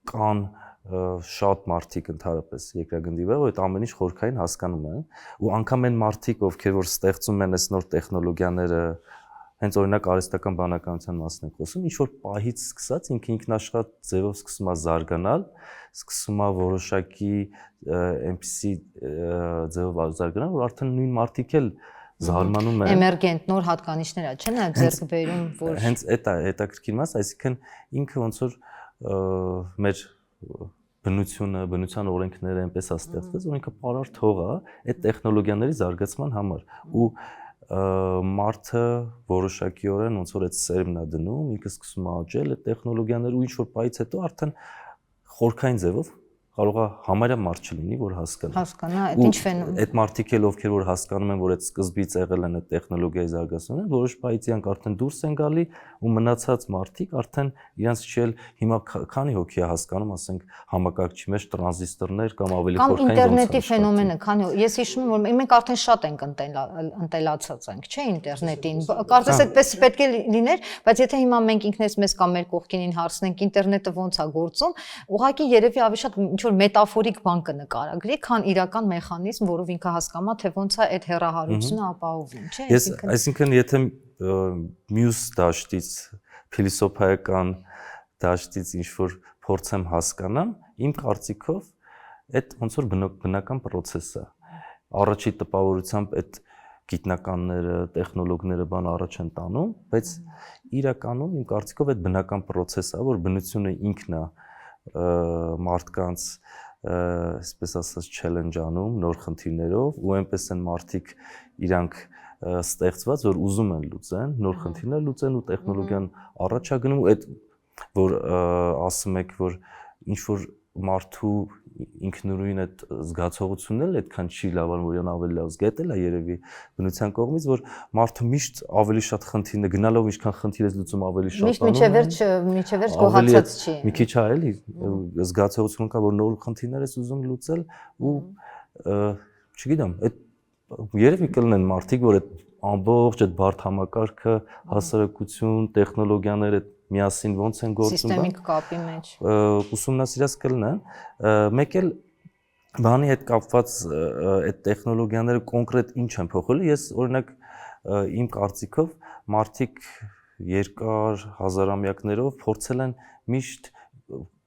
կան շատ մարդիկ ընդհանրապես երկրագնդի վրա, որ այդ ամեն ինչ խորքային հասկանում են ու անգամ այն մարդիկ, ովքեր որ ստեղծում են այս նոր տեխնոլոգիաները, հենց օրինակ արհեստական բանականության մասն ենք խոսում, ինչ որ պահից սկսած ինքը ինքնաշխատ ձևով սկսում է զարգանալ, սկսում է որոշակի այնպիսի ձևով զարգանալ, որ արդեն նույն մարդիկ էլ զարմանում են։ Էմերգենտ նոր հատկանիշներ է, չէ՞, նաև ձեռք բերում, որ հենց այդ է հետաքրքիր մաս, այսինքն ինքը ոնց որ մեր բնությունը, բնության օրենքները այնպես է ստեղծված, որ ինքը պարարտ հող է այդ տեխնոլոգիաների զարգացման համար ու մարդը որոշակիորեն ոնց որ այդ սերմն է դնում, ինքը սկսում է աճել այդ տեխնոլոգիաները ու ինչ որ պայից հետո արդեն խորքային ձևով կարող է համարյա մարդ չլինի, որ հասկանա։ Հասկանա, այդ ինչ ֆենոմեն։ Այդ մարդիկ էլ ովքեր որ հասկանում են, որ այդ սկզբից եղել են այդ տեխնոլոգիայի զարգացումը, որոշ պայից իրանք արդեն դուրս են գալի ու մնացած մարդիկ արդեն իրանց չել հիմա քանի հոգի է հասկանում, ասենք համակարգչի մեջ տրանզիստորներ կամ ավելի խորքային ինտերնետի ոնց ֆենոմենը, քանի ես հիշում եմ, որ մենք արդեն շատ ենք ընտելացած ենք, չէ՞, ինտերնետին։ Կարծես այդպես պետք է լիներ, բայց եթե հիմա մենք ինքներս մեզ կամ մեր կողքինին հարցնենք ինտերնետը ոնց է գործում, ուղղակի երևի ավելի շատ ինչ որ մետաֆորիկ բան կնկարագրի, քան իրական մեխանիզմ, որով ինքը հասկանում է, թե ոնց է այդ հեռահարությունը ապահովում, չէ՞։ Ես այսինքն եթե մյուս դաշտից փիլիսոփայական դաշտից ինչ որ փորձեմ հասկանամ, իմ կարծիքով այդ ոնց որ բնական process է։ Առաջի տպավորությամբ այդ գիտնականները, տեխնոլոգները բան առաջ են տանում, բայց իրականում իմ կարծիքով այդ բնական process է, որ բնությունը ինքն է մարդկանց այսպես ասած challenge անում նոր խնդիրներով ու այնպես են մարդիկ իրանք ստեղծված որ ուզում են լուծեն նոր խնդիրներ լուծեն ու տեխնոլոգիան առաջ է գնում ու այդ որ ասում եք որ ինչ որ մարդու ինքնուրույն այդ զգացողությունն էլ այդքան չի լավանում որ իրան ավելի լավ զգա դա երևի բնության կողմից որ մարդը միշտ ավելի շատ խնդիրներ գնալով ինչքան խնդիր ես լուծում ավելի շատ միշտ վերջ գոհացած չի մի քիչ է էլի զգացողություն կա որ նոր խնդիրներ ես ուզում լուծել ու չգիտեմ այդ երևի կլինեն մարդիկ որ այդ ամբողջ այդ բարդ համակարգը հասարակություն տեխնոլոգիաներ այդ միասին ոնց են գործում, սիստեմիկ կապի մեջ ուսումնասիրած կլինեն, մեկ էլ բանի հետ կապված այդ տեխնոլոգիաները կոնկրետ ինչ են փոխել, ես օրինակ իմ կարծիքով մարդիկ երկար հազարամյակներով փորձել են միշտ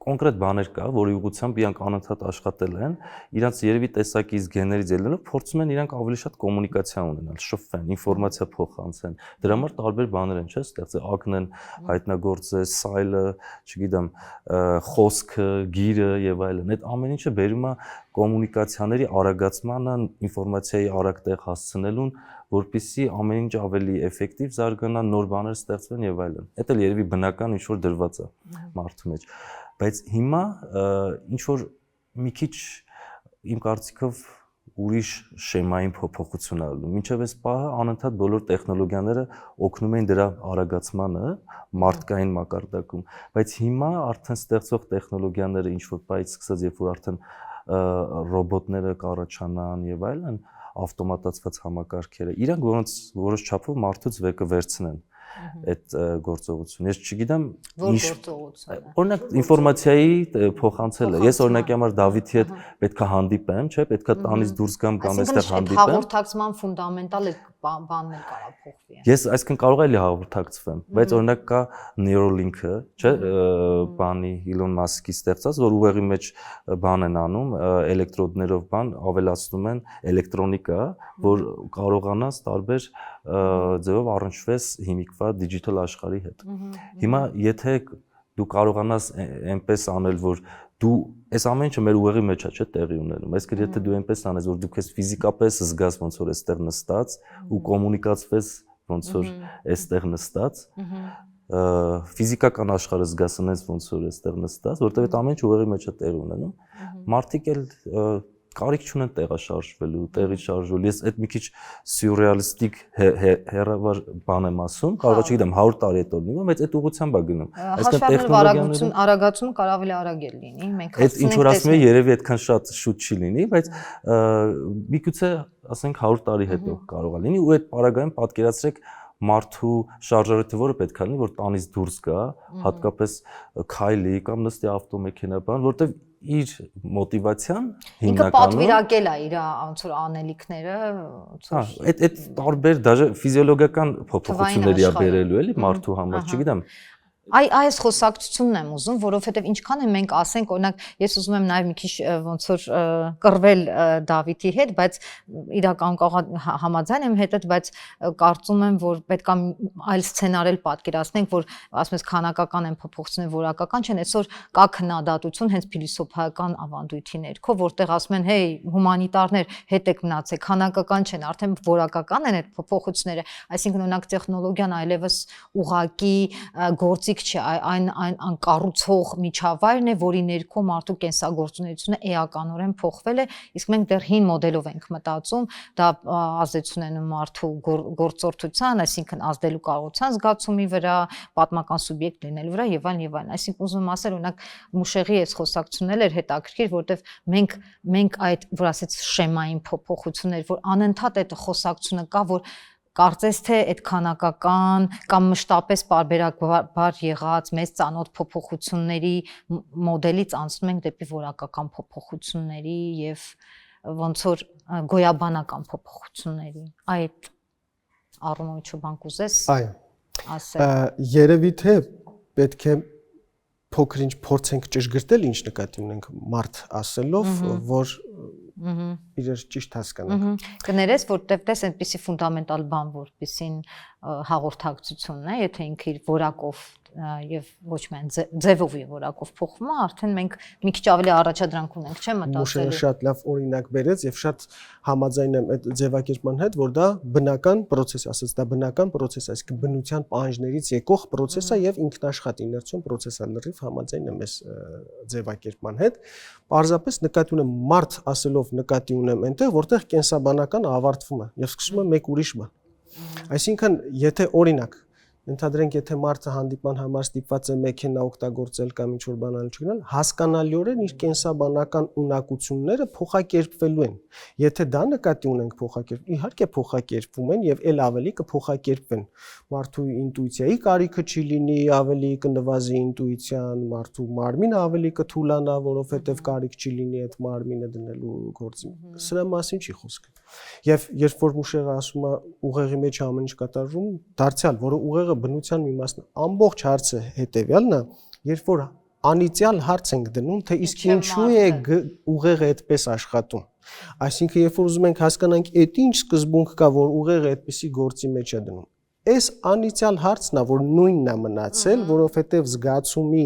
կոնկրետ բաներ կա, որի ուղղությամբ իրանք անընդհատ աշխատել են, իրանք երևի տեսակից գեներից ելնելով փորձում են իրանք ավելի շատ կոմունիկացիա ունենալ, շփվեն, ինֆորմացիա փոխանցեն։ Դրա համար տարբեր բաներ են, չէ՞, ստեղծել, ակնեն, հայտնագործել, սայլը, չգիտեմ, խոսքը, գիրը եւ այլն։ Այդ ամեն ինչը բերում է կոմունիկացիաների արագացմանը, ինֆորմացիայի արագ տեղ հասցնելուն, որպեսզի ամեն ինչ ավելի էֆեկտիվ զարգանա, նոր բաներ ստեղծվեն եւ այլն։ Դա էլ երևի բնական ինչ որ դրված է մարդու մեջ։ Բայց հիմա ինչ որ մի քիչ իմ կարծիքով ուրիշ շեմային փոփոխություն ա լինում։ Մինչև այս պահը անընդհատ բոլոր տեխնոլոգիաները օգնում են դրա արագացմանը մարդկային մակարդակում, բայց հիմա արդեն ստեղծող տեխնոլոգիաները ինչ որ բայից սկսած, երբ որ արդեն ռոբոտները կառաջանան եւ այլն, ավտոմատացված համակարգերը, իրանք որոնց որոշ չափով մարդուց վեկը վերցնեն այդ գործողությունը։ Ես չգիտեմ որ գործողությունը։ Օրինակ ինֆորմացիայի փոխանցելը։ Ես օրինակի համար Դավիթի հետ պետքա հանդիպեմ, չէ՞, պետքա տանից դուրս գամ կամ այստեղ հանդիպեմ։ Հաղորդակցման ֆունդամենտալ բանն էլ կարող փոխվի։ Ես այսքան կարող էի հաղորդակցվեմ, բայց օրինակ կա Neuralink-ը, չէ՞, բանի Elon Musk-ի ստեղծած, որ ուղեղի մեջ բան են անում, էլեկտրոդներով բան ավելացնում են էլեկտրոնիկա, որ կարողանաս տարբեր ձևով առնչվես հիմիկվա դիջիտալ աշխարհի հետ։ Հիմա եթե դու կարողանաս այնպես անել, որ դու այս ամեն ինչը մեր ուղեղի մեջ է, չէ՞, տեղի ունենում։ Այսինքն եթե դու այնպես անես, որ դու քեզ ֆիզիկապես զգաս ոնց որ այստեղ նստած ու կոմունիկացվես ոնց որ այստեղ նստած, ֆիզիկական աշխարհը զգաս ոնց որ այստեղ նստած, որտեղ այդ ամեն ինչը ուղեղի մեջ է տեղի ունենում, մարդիկ էլ կարիք չունեն տեղաշարժվելու, տեղի շարժվելու։ Ես այդ մի քիչ սյուրռեալիստիկ հեռավար բան եմ ասում, կարող է չգիտեմ 100 տարի հետո լինի, բայց այդ ուղղությամբ է գնում։ Այսինքն տեխնոլոգիաները արագացումը կարող ավելի արագ է լինի, մենք այդ ինչ որ ասում եմ, երևի այդքան շատ շուտ չի լինի, բայց միգուցե ասենք 100 տարի հետո կարող է լինի ու այդ պարագայում պատկերացրեք մարդու շարժարարը որը պետք է լինի, որ տանից դուրս գա, հատկապես քայլի կամ նստի ավտոմեքենա բան, որտեվ իր մոտիվացիան հիմնականում ինքը պատվիրակել է իր ոնց որ անելիքները, ոնց որ այդ տարբեր դաժե ֆիզիոլոգիական փոփոխությունների է բերելու էլի մարդու համար, չգիտեմ։ Այս խոսակցությունն եմ ուզում, որովհետև ինչքան է մենք ասենք, օրինակ, ես ուզում եմ նաև մի քիչ ոնց որ կռվել Դավիթի հետ, բայց իրականում կարող համաձայն եմ հետդ, բայց կարծում եմ, որ պետք է այլ սցենար էլ պատկերացնենք, որ ասում ես քանակական են փոփոխությունները, որակական չեն, այսօր կա քննադատություն հենց փիլիսոփայական ավանդույթի ներքո, որտեղ ասում են, հեյ, հումանիտարներ հետ եք մնացեք, քանակական չեն, արդեն որակական են այդ փոփոխությունները, այսինքն օրինակ տեխնոլոգիան այլևս ուղղակի գործի չի, այն կառուցող միջավայրն է, որի ներքո մարդու կենսագործունեությունը էականորեն փոխվել է, իսկ մենք դեռ հին մոդելով ենք մտածում, դա ազդեցություն ունենում մարդու գործորդության, այսինքն ազդելու կարողության զգացումի վրա, պատմական սուբյեկտ լինելու վրա եւ այլն եւ այլն։ Այսինքն ուզում եմ ասել, օրինակ Մուշեղի այս խոսակցությունն էր հետաքրքիր, որտեվ մենք այդ, որ ասեց շեմային փոփոխություններ, որ անընդհատ այդ խոսակցությունը կա, որ կարծես թե այդ քանակական կամ մշտապես պարբերաբար եղած մեծ ծանոթ փոփոխությունների մոդելից անցնում ենք դեպի որակական փոփոխությունների եւ ոնց որ գոյաբանական փոփոխությունների։ Այդ առումով ինչ բան կուզես ասել։ Երևի թե պետք է փոքր-ինչ փորձենք ճշգրտել, ինչ նկատի ունենք մարդ ասելով, որ իրար ճիշտ հասկանանք։ Կներես, որտեվ տես այնպիսի ֆունդամենտալ բան, որպեսին հաղորդակցությունն է, եթե ինքը իր որակով եւ ոչ միայն ձևով եւ որակով փոխվում է, արդեն մենք մի քիչ ավելի առաջադրանք ունենք, չէ՞ մտածելու։ Մուշերը շատ լավ օրինակ բերեց եւ շատ համաձայն եմ այդ ձևակերպման հետ, որ դա բնական process, ասած դա բնական process, այսինքն բնության պահանջներից եկող process է եւ ինքնաշխատ իներցիոն process է, լրիվ համաձայն եմ այս ձևակերպման հետ։ Պարզապես նկատի ունեմ մարդ ասելով նկատի ունեմ այնտեղ, որտեղ կենսաբանական ավարտվում է եւ սկսում է մեկ ուրիշ բան։ Այսինքն, եթե օրինակ Ընդհանրենք եթե մարդը հանդիպման համար ստիպված է մեքենա օգտագործել կամ ինչ-որ բան անել չգնալ, հասկանալիորեն իր կենսաբանական ունակությունները փոխակերպվելու են։ Եթե դա նկատի ունենք իհարկե փոխակերպվում են եւ ել ավելի կփոխակերպվեն։ Մարդու ինտուիցիայի կարիքը չի լինի, ավելի կնվազի ինտուիցիան, մարդու մարմինը ավելի կթուլանա, որովհետեւ կարիք չի լինի այդ մարմինը դնելու գործին։ Սրա մասին չի խոսքը։ Եվ երբ որ Մուշեղը ասում է ուղեղի մեջ ամեն ինչ կատարվում, դարձյալ, որը ուղեղը բնության մի մասն է, ամբողջ հարցը հետեւյալն է, երբ որ անիծյալ հարց ենք դնում, թե իսկ ինչու է ուղեղը այդպես աշխատում։ Այսինքն, երբ որ ուզում ենք հասկանանք, այդ ինչ սկզբունք կա, որ ուղեղը այդպիսի գործի մեջ է դնում։ Այս անիծյալ հարցն է, որ նույնն է մնացել, որովհետև զգացումի,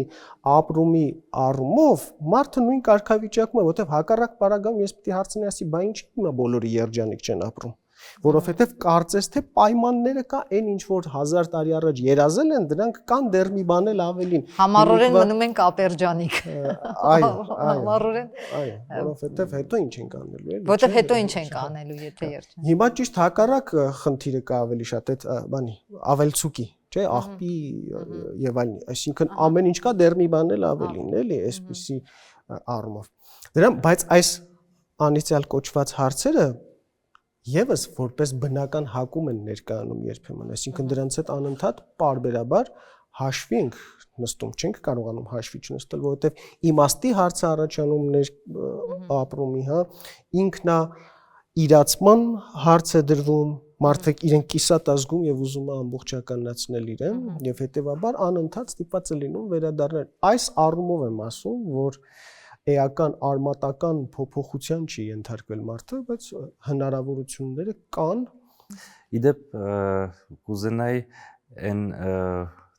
ապրումի առումով մարդը նույն կարգավիճակում է, որովհետև հակառակ պարագայում ես պիտի հարցնի ասի, բա ինչի՞ հիմա բոլորը երջանիկ չեն ապրում։ Որովհետև կարծես թե պայմանները կա այն ինչ որ 1000 տարի առաջ երազել են, դրանք կան դեռ մի բան էլ ավելին։ Համառորեն մնում ենք ապերջանիկ։ Այո, համառորեն։ Այո, որովհետև հետո ինչ ենք անելու, էլի։ Որովհետև հետո ինչ ենք անելու, եթե երջանիկ։ Հիմա ճիշտ հակառակ խնդիրը կա ավելի շատ այդ բանի, ավելցուկի, չէ, աղբի եւ այլն, այսինքն ամեն ինչ կա դեռ մի բան էլ ավելին, էլի, այսպիսի առումով։ Դրան, բայց այս անիծյալ կոչված հարցերը Եվս որպես բնական հակում են ներկայանում երբեմն, այսինքն դրանց հետ անընդհատ պարբերաբար հաշվի ենք նստում, չենք կարողանում հաշվի չնստել, որովհետև իմաստի հարցը առաջանումներ ապրումի, հա, ինքնա իրացման հարց է դրվում, մարդիկ իրենք կիսատ ազգում եւ ուզում է ամբողջականացնել իրեն եւ հետեւաբար անընդհատ ստիպված է լինում վերադառնալ։ Այս առումով եմ ասում, որ էական արմատական փոփոխության չի ենթարկվել մարդը, բայց հնարավորությունները կան։ Իդեպ կուզենայի այն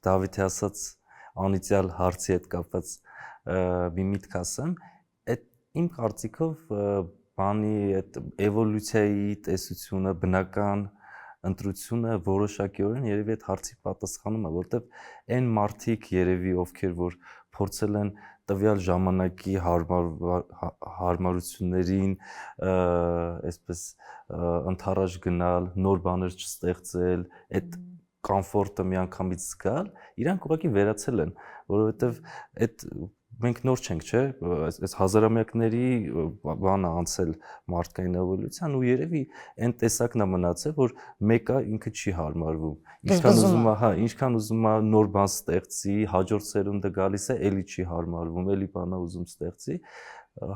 Դավիթի ասած անիծյալ հարցի հետ կապված մի միտք ասեմ, այդ իմ կարծիքով բանի այդ էվոլյուցիայի տեսությունը, բնական ընտրությունը որոշակիորեն երևի այդ հարցի պատասխանում է, որտեղ այն մարդիկ երևի ովքեր որ փորձել են տվյալ ժամանակի հարմարություններին այսպես ընթառաջ գնալ, նոր բաներ չստեղծել, այդ կոմֆորտը միանգամից զգալ, իրանք ուղղակի վերացել են, որովհետև այդ մենք նոր չենք, չէ, այս հազարամյակների բանը անցել մարդկային էվոլյուցիան ու երևի այն տեսակն է մնացել, որ մեկը ինքը չի հարմարվում։ Ինչքան ուզում է նոր բան ստեղծի, հաջորդ սերունդը գալիս է, էլի չի հարմարվում, էլի բան է ուզում ստեղծի։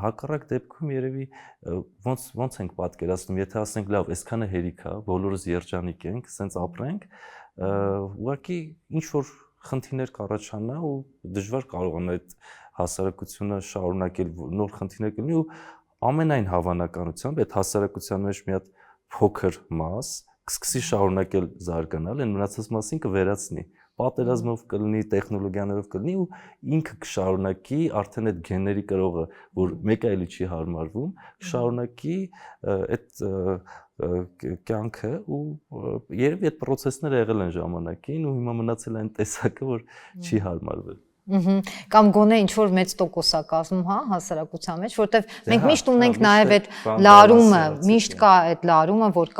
Հակառակ դեպքում երևի ոնց ենք պատկերացնում, եթե ասենք լավ, այսքանը հերիք է, բոլորս երջանիկ ենք, սենց ապրենք, ուղղակի ինչ որ խնդիրներ կառաջանա ու դժվար կարողանա այդ հասարակությունը շարունակել նոր խնդիրներ կլինի ու ամենայն հավանականությամբ այդ հասարակության մեջ մի հատ փոքր մաս կսկսի շարունակել զարգանալ, այն մնացած մասին կվերացնի, պատերազմով կլինի, տեխնոլոգիաներով կլինի ու ինքը կշարունակի արդեն այդ գեների կրողը, որ մեկը էլի չի հարմարվում, կշարունակի այդ կյանքը ու երևի այդ process-ները եղել են ժամանակին ու հիմա մնացել է այն տեսակը, որ չի հարմարվել։ Կամ գոնե ինչ որ մեծ տոկոս է կազմում, հա, հասարակության մեջ, որտեվ մենք միշտ ունենք նաև այդ լարումը, միշտ կա այդ լարումը, որ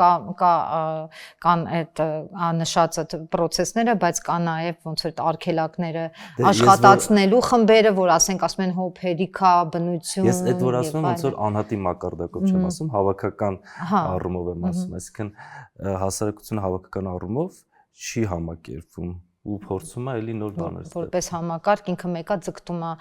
կան այդ աննշած այդ process-ները, բայց կա նաև ոնց որ արգելակները, աշխատացնելու խմբերը, որ ասենք ասում են հոբ հերիքա, բնություն։ Ես այդ որ ասում եմ ոնց որ անհատի մակարդակով չեմ ասում, հավաքական առումով եմ ասում, այսինքն հասարակությունը հավաքական առումով չի համակերպվում ու փորձում է էլի նոր բաներ ստեղծել։ Որպես համակարգ ինքը մեկա ձգտում է։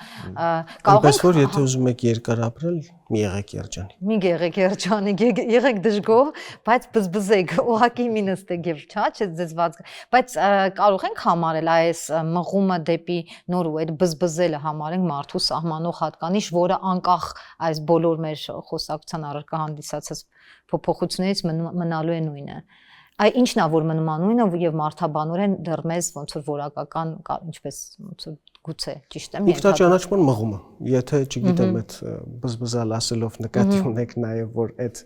Այնպես որ եթե ուզում եք երկար ապրել, մի եղեք երջանիկ։ Մի եղեք երջանիկ, եղեք դժգոհ, բայց բզբզեք, ուղղակի մի նստեք եւ չա, չձեզված։ Բայց կարող ենք համարել այս մղումը դեպի նոր ու այդ բզբզելը համարենք մարդու սահմանող հատկանիշ, որը անկախ այս բոլոր մեր խոսակցության առարկա հանդիսացած փոփոխություններից մնալու է նույնը։ Այ ինչն է որ մնում անույնը եւ մարդաբանորեն դեռ մեզ ոնց որ որակական ինչպես ոնց որ գուցե ճիշտ եմ ինքնաճանաչման մղումը եթե չգիտեմ այդ բզբզալ ասելով նկատի ունեք նաեւ որ այդ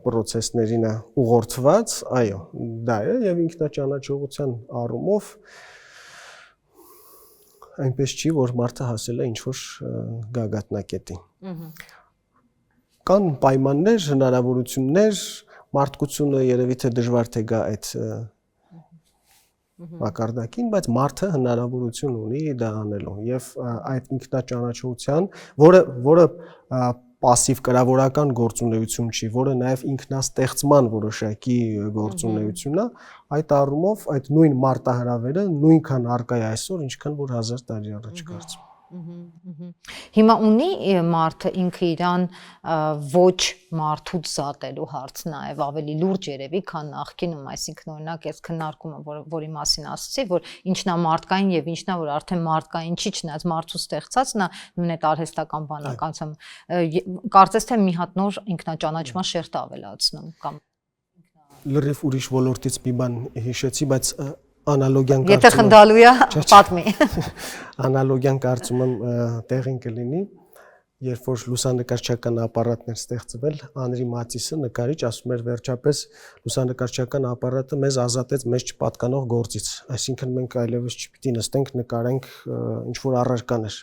process-ներին է ուղղորդված այո դա է եւ ինքնաճանաչողության առումով այնպես չի որ մարդը հասել է ինչ որ գագաթնակետին կան պայմաններ հնարավորություններ մարդկությունը երևի թե դժվար թե գա այդ մակարդակին, բայց մարդը հնարավորություն ունի դա անելու եւ այդ ինքնաճանաչողության, որը пассив կրավորական գործունեություն չի, որը նաև ինքնաստեղծման որոշակի գործունեություն է, այդ առումով այդ նույն մարտահրավերը նույնքան առկա է այսօր, ինչքան որ 1000 տարի առաջ կարծում։ Հիմա ունի մարդը ինքը իրան ոչ մարդուց զատելու հարց նաև ավելի լուրջ երևի, քան նախկինում, այսինքն օրինակ այս քննարկումը, որի մասին ասացի, որ ինչն է մարդկային եւ ինչն է որ արդեն մարդկային չի, չնայած մարդու ստեղծածն է, նույն այդ արհեստական բանականությամբ, կարծես թե մի հատ նոր ինքնաճանաչման շերտ ավելացնում կամ լրիվ ուրիշ ոլորտից մի բան հիշեցի, բայց անալոգիան կարծում եմ։ Եթե խնդալու է, պատմի։ Անալոգիան կարծում եմ տեղին կլինի, երբ որ լուսանկարչական ապարատներ ստեղծվել, Անրի Մատիսը նկարիչ ասում էր վերջապես լուսանկարչական ապարատը մեզ ազատեց մեզ չպատկանող գործից, այսինքն մենք այլևս չպիտի նստենք նկարենք ինչ որ առարկաներ։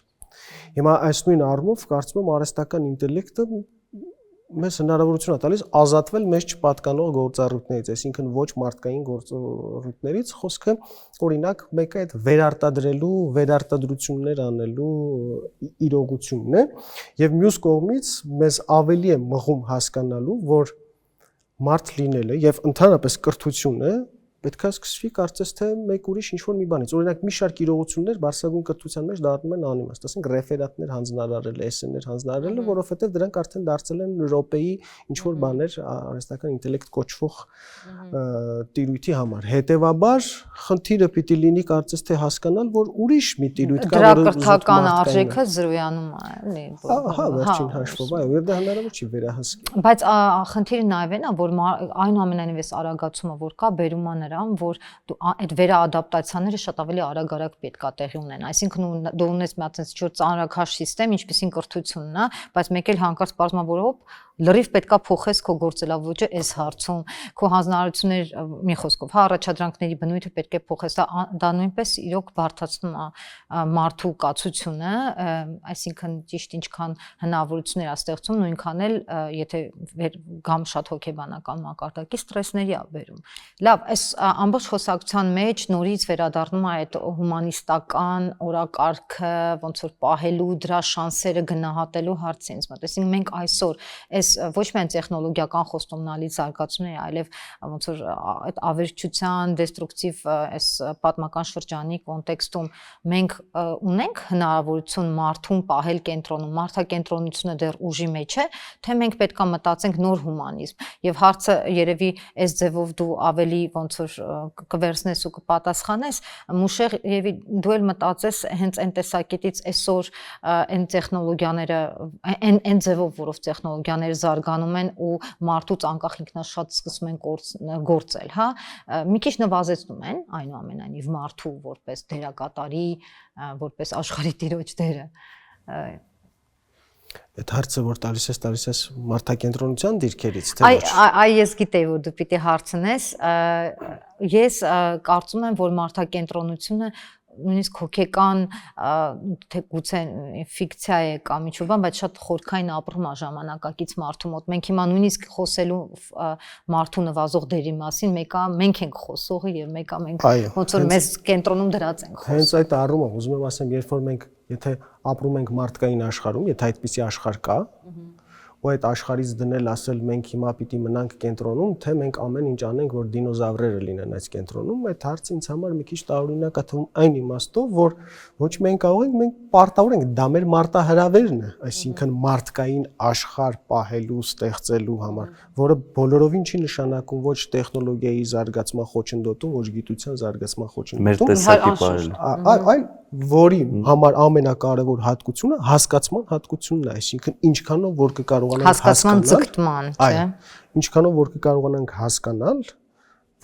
Հիմա այս նույն առումով կարծում եմ արհեստական ինտելեկտը մեզ հնարավորություն է տալիս ազատվել մեզ չպատկանող գործառույթներից, այսինքն ոչ մարդկային գործառույթներից, խոսքը օրինակ մեկը այդ վերարտադրելու, վերարտադրություններ անելու իրողությունն է, եւ մյուս կողմից մեզ ավելի է մղում հասկանալու, որ մարդ լինելը եւ ընդհանրապես կրթությունը պետք է սկսվի կարծես թե մեկ ուրիշ ինչ-որ մի բանից։ Օրինակ մի շարք իրողություններ բարձրագույն կրթության մեջ դառնում են անիմաստ, ասենք ռեֆերատներ հանձնարարել, էսսեներ հանձնարարել, որովհետև դրանք արդեն դարձել են Եվրոպայի ինչ-որ բաներ արհեստական ինտելեկտ կոչվող տիրույթի համար։ Հետևաբար խնդիրը պիտի լինի կարծես թե հասկանալ, որ ուրիշ մի տիրույթ կա, որը կրթական արժեքը զրոյանում է, էլի։ Հա, վերջին հաշվով, այո, եւ դա հնարավոր չի վերահսկել։ Բայց խնդիրը նաև է նա, որ այնուամենայնիվ այս արագացումը, որ կա, բերում է նրան, որ այդ վերաադապտացիաները շատ ավելի արագ պետք է տեղի ունենան։ Այսինքն դու ունես մի հատ ինչ-որ ծանրակաշ համակարգ, ինչպեսին կրթությունն է, բայց մեկ էլ հանկարծ բարձրացնում որ լրիվ պետքա փոխես քո գործելավոճը այս հարցում, քո հանձնարարություններ մի խոսքով, հա, առաջադրանքների բնույթը պետք է փոխես, դա նույնպես իրոք բարդացնում է մարդու կացությունը, այսինքն ճիշտ ինչքան հնարավորություններ է ստեղծում, նույնքան էլ եթե գամ շատ հոգեբանական մակարդակի ստրեսների է բերում։ Լավ, այս ամբողջ խոսակցության մեջ նորից վերադառնում է այդ հումանիստական օրակարգը, ոնց որ պահելու դրա շանսերը գնահատելու հարցը ինձ մոտ։ Այսինքն մենք այսօր ոչ միայն տեխնոլոգիական խոստումնալից զարգացումներ, այլև ոնց որ այդ ավերչության, դեստրուկտիվ այս պատմական շրջանի կոնտեքստում մենք ունենք հնարավորություն մարդուն պահել կենտրոնում, մարդակենտրոնությունը դեռ ուժի մեջ է, թե մենք պետքա մտածենք նոր հումանիզմ։ Եվ հարցը երևի այս ձևով դու ավելի ոնց որ կվերցնես ու կպատասխանես, Մուշեղ երևի դու էլ մտածես հենց այն տեսակետից այսօր այն տեխնոլոգիաները, այն ձևով, որով տեխնոլոգիաները զարգանում են ու մարդուց անկախ ինքնաշատ սկսում են գործել, հա, մի քիչ նվազեցնում են այնուամենայնիվ մարդու որպես դերակատարի, որպես աշխարհի տիրոջ դերը։ Այդ հարցը որ տալիս ես մարդակենտրոնության դիրքերից, թե ոչ։ Այ ես գիտեի որ դու պիտի հարցնես, ես կարծում եմ որ մարդակենտրոնությունը նույնիսկ հոգեկան թե գուցե ֆիկցիա է կամ ինչ-որ բան, բայց շատ խորքային ապրում է ժամանակակից մարդու մոտ։ Մենք հիմա նույնիսկ խոսելու մարդու նվազող դերի մասին, մեկը մենք ենք խոսողը եւ մեկը մենք ոնց որ մեզ կենտրոնում դրած ենք խոսում։ Հենց այդ առումով ուզում եմ ասեմ, երբ որ մենք եթե ապրում ենք մարդկային աշխարհում, եթե այդպիսի աշխարհ կա, ու այդ աշխարհից դնել ասել մենք հիմա պիտի մնանք կենտրոնում, թե մենք ամեն ինչ անենք, որ դինոզավրերը լինեն այս կենտրոնում, այդ հարցը ինձ համար մի քիչ տարօրինակ է թվում այն իմաստով, որ ոչ մենք կարող ենք, մենք պարտավոր ենք, դա մեր մարտահրավերն է, այսինքն մարդկային աշխարհ պահելու, ստեղծելու համար, որը բոլորովին չի նշանակում ոչ տեխնոլոգիայի զարգացման խոչընդոտում, ոչ գիտության զարգացման խոչընդոտում, մեր տեսակի պահել, այլ որի համար ամենակարևոր հատկությունը հասկացման հատկությունն է, այսինքն ինչքանով որ կկարողանանք հասկացման ձգտման, չէ՞։ Ինչքանով որ կկարողանանք հասկանալ,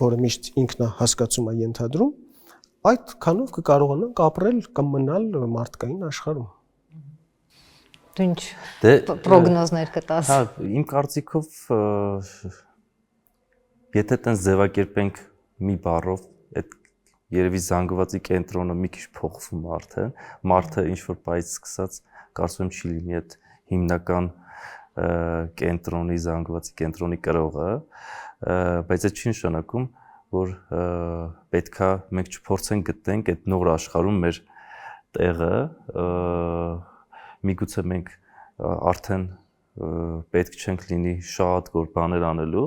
որը միշտ ինքնահասկացում է ենթադրում, այդքանով կկարողանանք ապրել կամ մնալ մարդկային աշխարհում։ Դու ինչ պրոգնոզներ կտաս։ Հա, իմ կարծիքով եթե տենց ձևակերպենք մի բառով, այդ երևի զանգվածի կենտրոնը մի քիչ փոխվում մարդը ինչ որ բայից սկսած կարծում եմ չի լինի այդ հիմնական կենտրոնի զանգվածի կենտրոնի կրողը, բայց այդ չի նշանակում որ պետքա մենք չփորձենք գտնենք այդ նոր աշխարհում մեր տեղը, միգուցե մենք արդեն պետք չենք լինի շատ գոր բաներ անելու,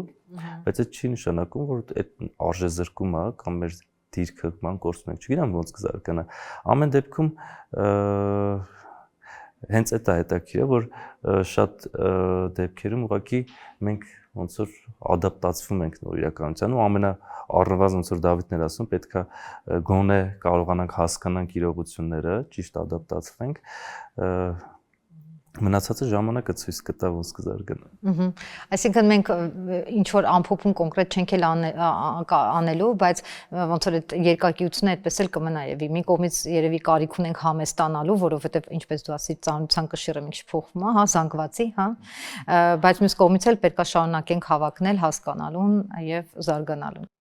բայց այդ չի նշանակում, որ այդ արժեզրկումը կամ մեր դիրքը ման գործում ենք, չգիտեմ ոնց կզարգանա։ Ամեն դեպքում հենց այդ է հետաքրքիրը, որ շատ դեպքերում ուղղակի մենք ոնց որ ադապտացվում ենք նոր իրականությանը ու ամենաառնվազն ոնց որ Դավիթն էր ասում, պետքա գոնե կարողանանք հասկանանք իրողությունները, ճիշտ ադապտացվենք, մնացածը ժամանակը ցույց կտա ոնց կզարգանա։ Այսինքն մենք ինչ որ ամփոփում կոնկրետ չենք էլ անելու, բայց ոնց որ այդ երկակիությունը այդպես էլ կմնա եւ մի կողմից երևի կարիք ունենք համեստանալու, որովհետեւ ինչպես դու ասիր, ծանոթության կշիռը մի քիչ փոխվում է, հա, զանգվածի, հա, բայց մյուս կողմից էլ պետքա շարունակենք հավակնել, հասկանալուն եւ զարգանալուն։